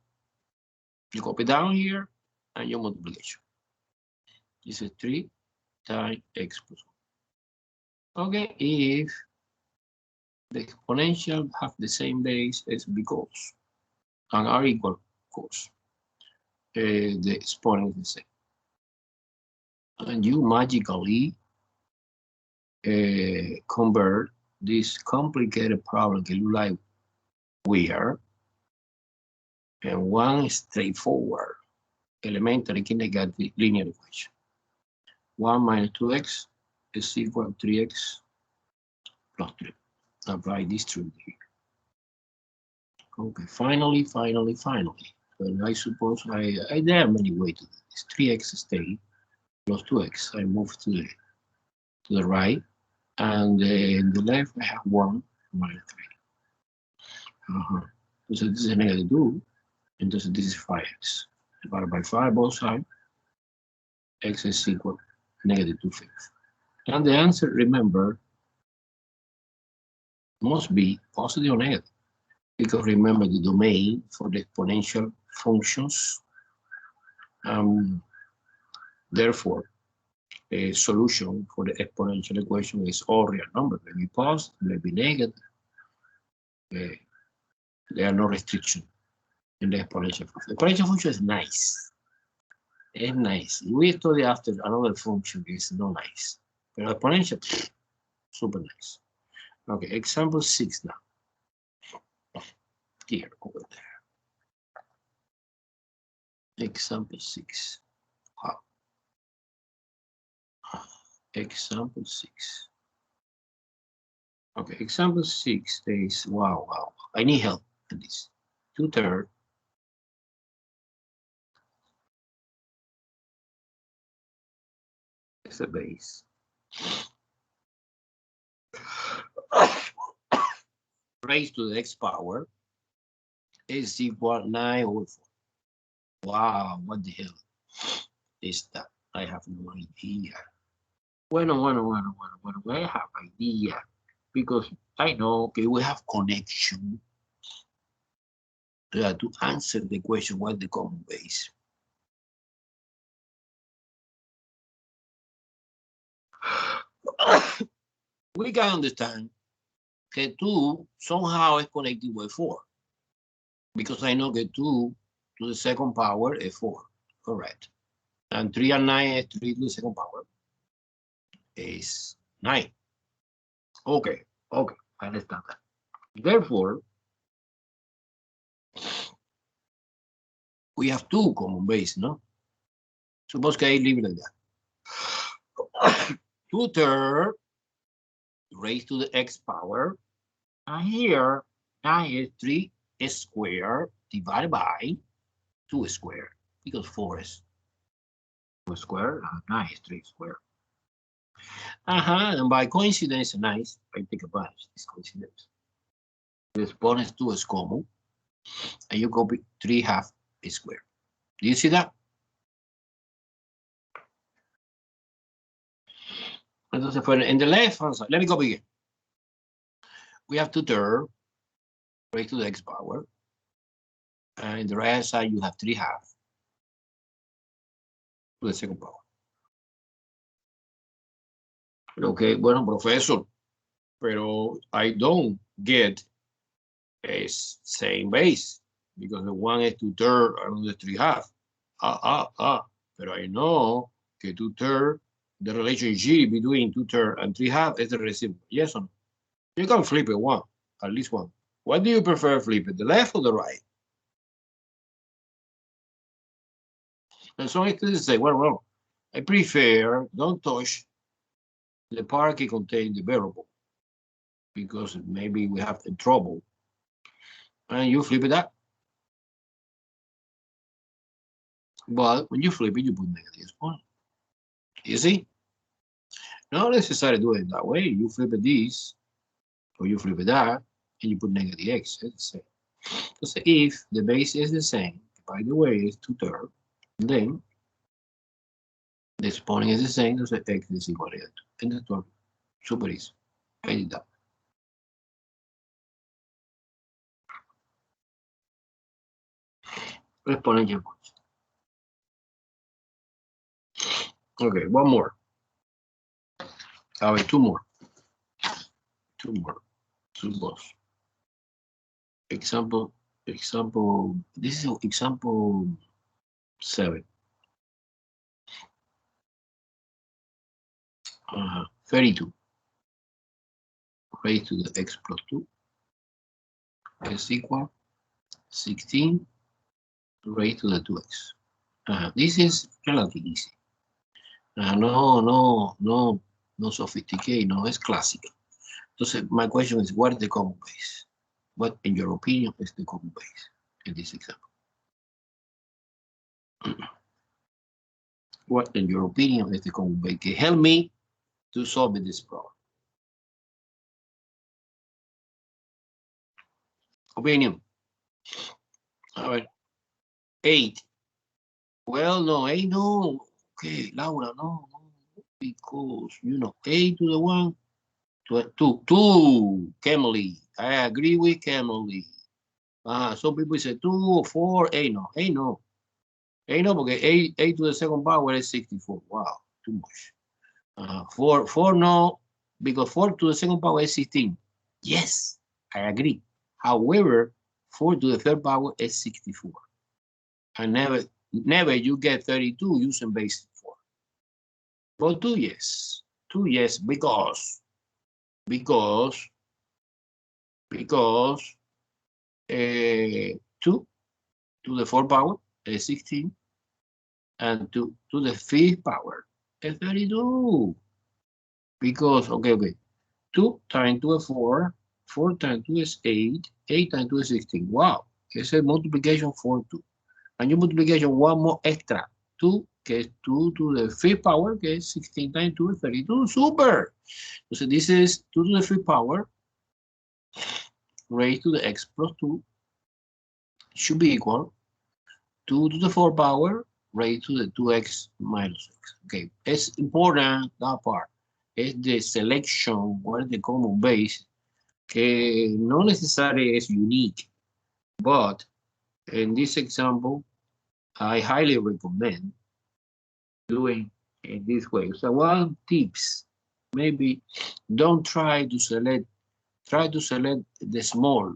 you copy down here and your multiplication. This is 3 times x plus 1. Okay, if the exponential have the same base as because and are equal, of course, the exponent is the same. And you magically convert this complicated problem that you like weird and one straightforward elementary kindergarten linear equation. 1 minus 2x is equal to 3x plus 3. Apply this to here. Okay, finally. And I suppose there are many ways to do this. 3x stay plus 2x. I move to the right, and in the left I have 1 minus 3. So this is negative 2, and this is 5x. Divided by 5 both sides. X is equal to negative 2/5. And the answer, remember, must be positive or negative. Because remember the domain for the exponential functions. Therefore, a solution for the exponential equation is all real numbers. Maybe positive, maybe negative. There are no restrictions in the exponential function. The exponential function is nice. It's nice. We study after another function is not nice. But exponential, super nice. Okay, example 6 now. Here, over there. Example 6. Wow. Example 6. Okay, example 6 says, wow, I need help in this. 2/3 is the base. Raised to the x power is equal 9/4. Wow, what the hell is that? I have no idea. Bueno, I have idea. Because I know, okay, we have connection to answer the question, what the common base? We can understand that 2 somehow is connected with 4. Because I know that 2 to the second power is 4, correct? And 3 and 9 is 3 to the second power is 9. Okay, I understand that. Therefore, we have 2 common base, no? Suppose que I leave it like that. 2/3 raised to the x power. And here, 9 is 3 squared divided by 2 squared. Because 4 is 2 squared and 9 is 3 squared. And by coincidence, nice, I take advantage of this coincidence. The exponent 2 is common, and you copy 3/2 squared. Do you see that? Entonces, in the left hand side, let me copy again. We have 2/3 raised to the x power, and in the right hand side, you have 3/2 to the second power. Okay, bueno, professor, pero I don't get a same base because the one is 2/3 and the 3/2. But I know que 2/3, the relationship between 2/3 and 3/2 is the reciprocal. Yes or no? You can flip it one, at least one. What do you prefer flip it, the left or the right? And some students say, well, I prefer don't touch the part that contains the variable because maybe we have trouble. And you flip it up. But when you flip it, you put negative exponent. You see? Not necessarily do it that way. You flip it this, or you flip it that, and you put negative x. It's the same. So if the base is the same, by the way, it's 2/3, then the exponent is the same, so x is equal to 2. And that's all. Super easy. I did that. Exponential function. Okay, one more. Two more. Two more. Example, this is example 7. 32 raised to the x plus 2 is equal 16 raised to the 2x. This is relatively easy. No sophisticated, no, it's classical. Entonces, my question is, what is the common base? What, in your opinion, is the common base in this example? What, in your opinion, is the common base? Can help me to solve this problem. Opinion. A ver. 8. Well, no, 8, no. Okay, Laura, no. because, you know, a to the 1, two, Kemley. I agree with Kemley. Some people say 2 or 4, a no, a no. A no, porque a to the second power is 64. Wow, too much. 4 no, because 4 to the second power is 16. Yes, I agree. However, 4 to the third power is 64. And never you get 32 using base 4. But 2 yes. 2 yes, because 2 to the 4th power is 16 and 2 to the 5th power is 32. Because, okay, 2 times 2 is 4, 4 times 2 is 8, 8 times 2 is 16. Wow, it's a multiplication for 2. And your multiplication, one more extra, 2, que es 2 to the 5th power, que es 16 times 2 is 32. Super! So this is 2 to the 5th power raised to the x plus 2 should be equal 2 to the 4th power raised to the 2x minus x. Okay, it's important, that part. Es the selection, what is the common base, que no necessarily is unique, but in this example, I highly recommend doing it this way. So one tips, maybe don't try to select the small,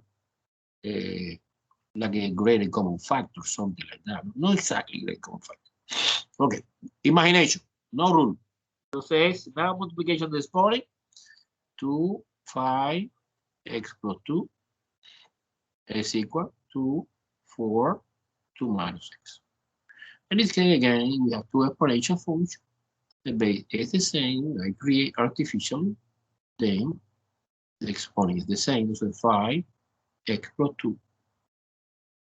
like a greater common factor, something like that. Not exactly greater common factor. Okay, imagination, no rule. Entonces, la multiplication de exponent, 2, 5, x plus 2 is equal to 4, 2 minus x. In this case, again, we have two exponential functions. The base is the same. I create artificially. Then the exponent is the same. So 5 x plus 2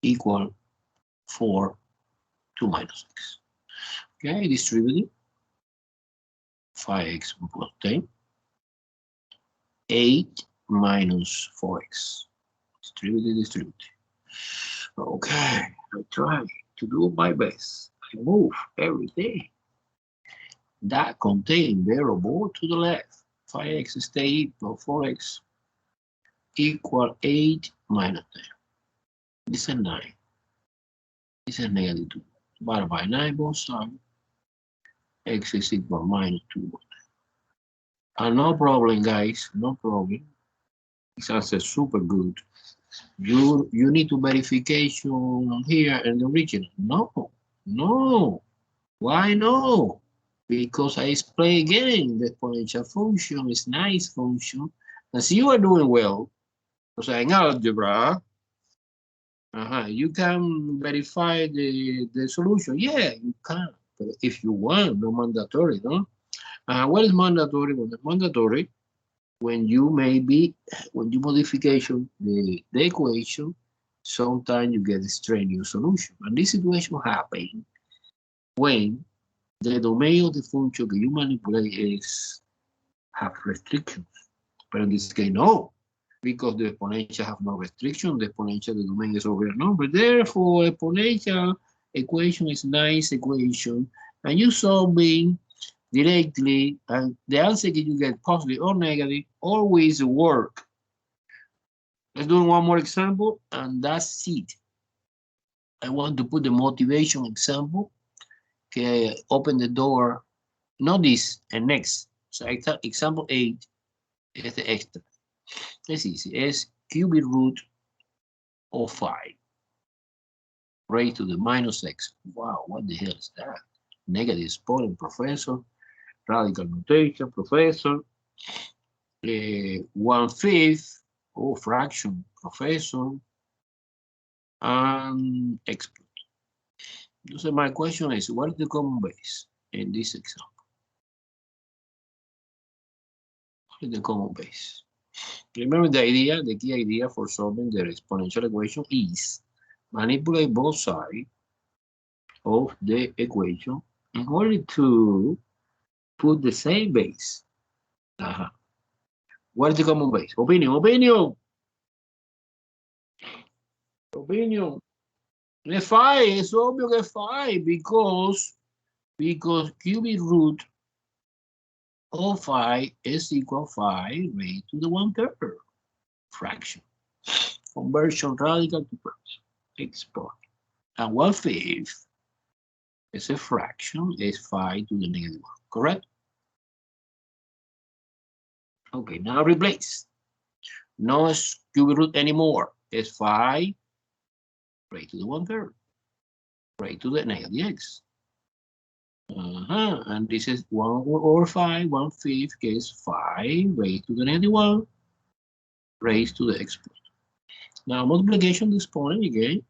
equal 4, 2 minus x. Okay, distributing 5x plus 10, 8 minus 4x. Distributed. Okay, I try to do my best. I move every day. That contain variable to the left. 5x stay plus 4x equal 8 minus 10. This is 9. This is negative 2. Divided by 9 both sides. X is equal minus 2. And no problem, guys. No problem. This answer is super good. You need to verification here in the original. No. Why no? Because I explain again, the exponential function is nice function. As you are doing well, because in algebra, you can verify the solution. Yeah, you can. But if you want, no mandatory, no? What is mandatory? Well, mandatory when you modification the equation, sometimes you get a strange solution. And this situation happens when the domain of the function that you manipulate have restrictions. But in this case, no, because the exponential have no restriction. The exponential, the domain is over a number. Therefore, exponential equation is nice equation, and you solving directly, and the answer that you get positive or negative always work. Let's do one more example, and that's it. I want to put the motivation example. Okay, open the door. Not this and next. So example 8 is the extra. It's easy. It's cubic root of 5 raised to the minus x. Wow, what the hell is that? Negative exponent, professor. Radical notation, professor. 1/5 or fraction, professor. And explode. So my question is, what is the common base in this example? What is the common base? Remember the idea, the key idea for solving the exponential equation is manipulate both sides of the equation in order to put the same base. What is the common base? Opinion. Es 5, es obvio que es 5 because cubic root All 5 is equal 5 raised to the 1/3 fraction. Conversion radical to fraction. Exponent. And 1/5 is a fraction, is 5 to the negative 1, correct? Okay, now replace. No cube root anymore. It's 5 raised to the 1/3 raised to the negative x. And this is 1 over 5, 1/5 is 5 raised to the negative 1 raised to the exponent. Now multiplication of the exponent again.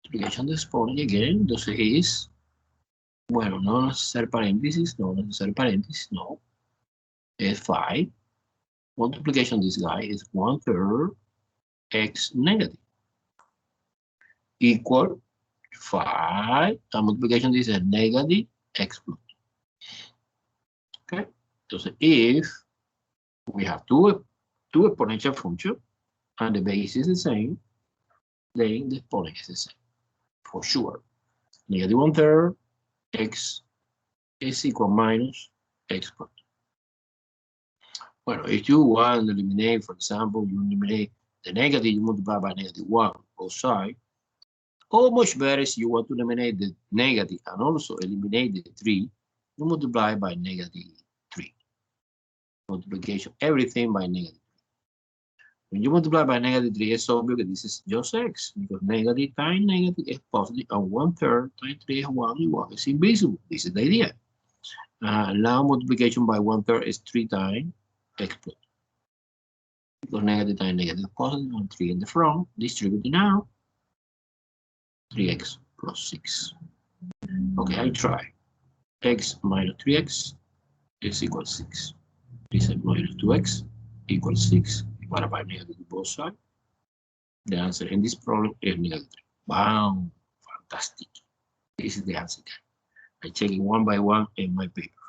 Multiplication of the exponent again. Entonces es, bueno, no necesariamente paréntesis, no necesariamente paréntesis, no. Es 5. Multiplication of this guy is 1/3 x negative equal 5. And multiplication of this is negative x plus. Okay. Entonces if we have two exponential functions and the base is the same, then the exponent is the same for sure. Negative 1/3 x is equal minus x plus. Well, if you want to eliminate, for example, you eliminate the negative, you multiply by negative 1 both sides. Or much better is you want to eliminate the negative and also eliminate the 3, you multiply by negative 3. Multiplication, everything by negative. When you multiply by negative 3, it's obvious that this is just x, because negative times negative is positive, and 1/3 times 3 is 1, it's invisible. This is the idea. Now multiplication by 1/3 is 3 times x plus. Because negative times negative is positive, and 3 in the front, distributed now, 3x plus 6. Okay, I try. X minus 3x is equal to 6. This is minus 2x equals 6 divided by negative to both sides. The answer in this problem is negative 3. Wow, fantastic. This is the answer. I check it one by one in my paper.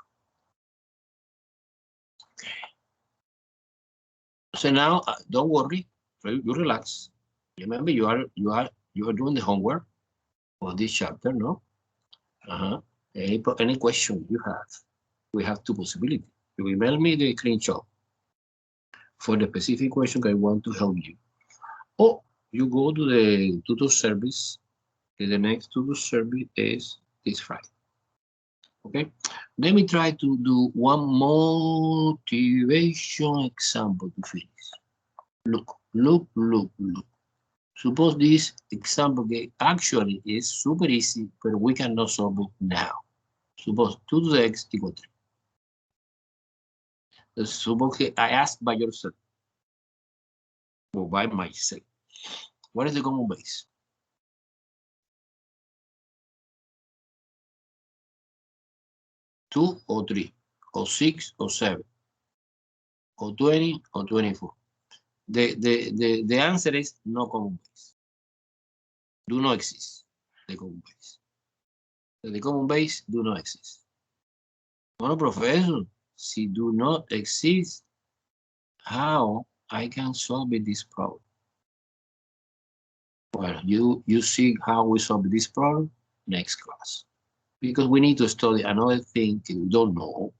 Okay. So now, don't worry. You relax. Remember, you are doing the homework for this chapter, no? Any question you have, we have two possibilities. You email me the screenshot for the specific question I want to help you. Or you go to the tutor service. The next tutor service is this Friday. Okay, let me try to do one motivation example to finish. Look. Suppose this example actually is super easy, but we cannot solve it now. Suppose 2 to the x equal 3. Suppose I ask by yourself or by myself, what is the common base? Two or 3, or 6 or 7, or 20 or 24. The answer is no common base. Do not exist. The common base. The common base do not exist. Bueno, professor, si do not exist, how I can solve this problem? Well, you see how we solve this problem next class. Because we need to study another thing that we don't know,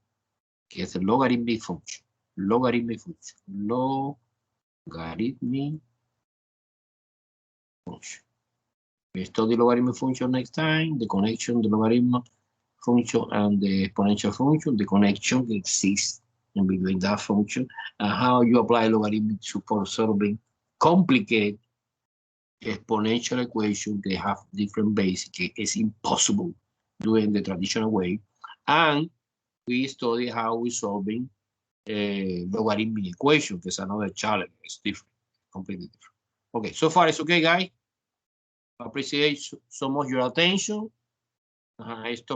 que es el logarithmic function. Logarithmic function. Logarithmic function. We study logarithmic function next time, the connection, the logarithmic function and the exponential function, the connection that exists in between that function, and how you apply logarithmic for solving complicated exponential equations that have different bases. It's impossible doing the traditional way. And we study how we solving logarithmic equation, that's another challenge. It's different, completely different. Okay, so far it's okay, guys. Appreciate so much your attention. I stop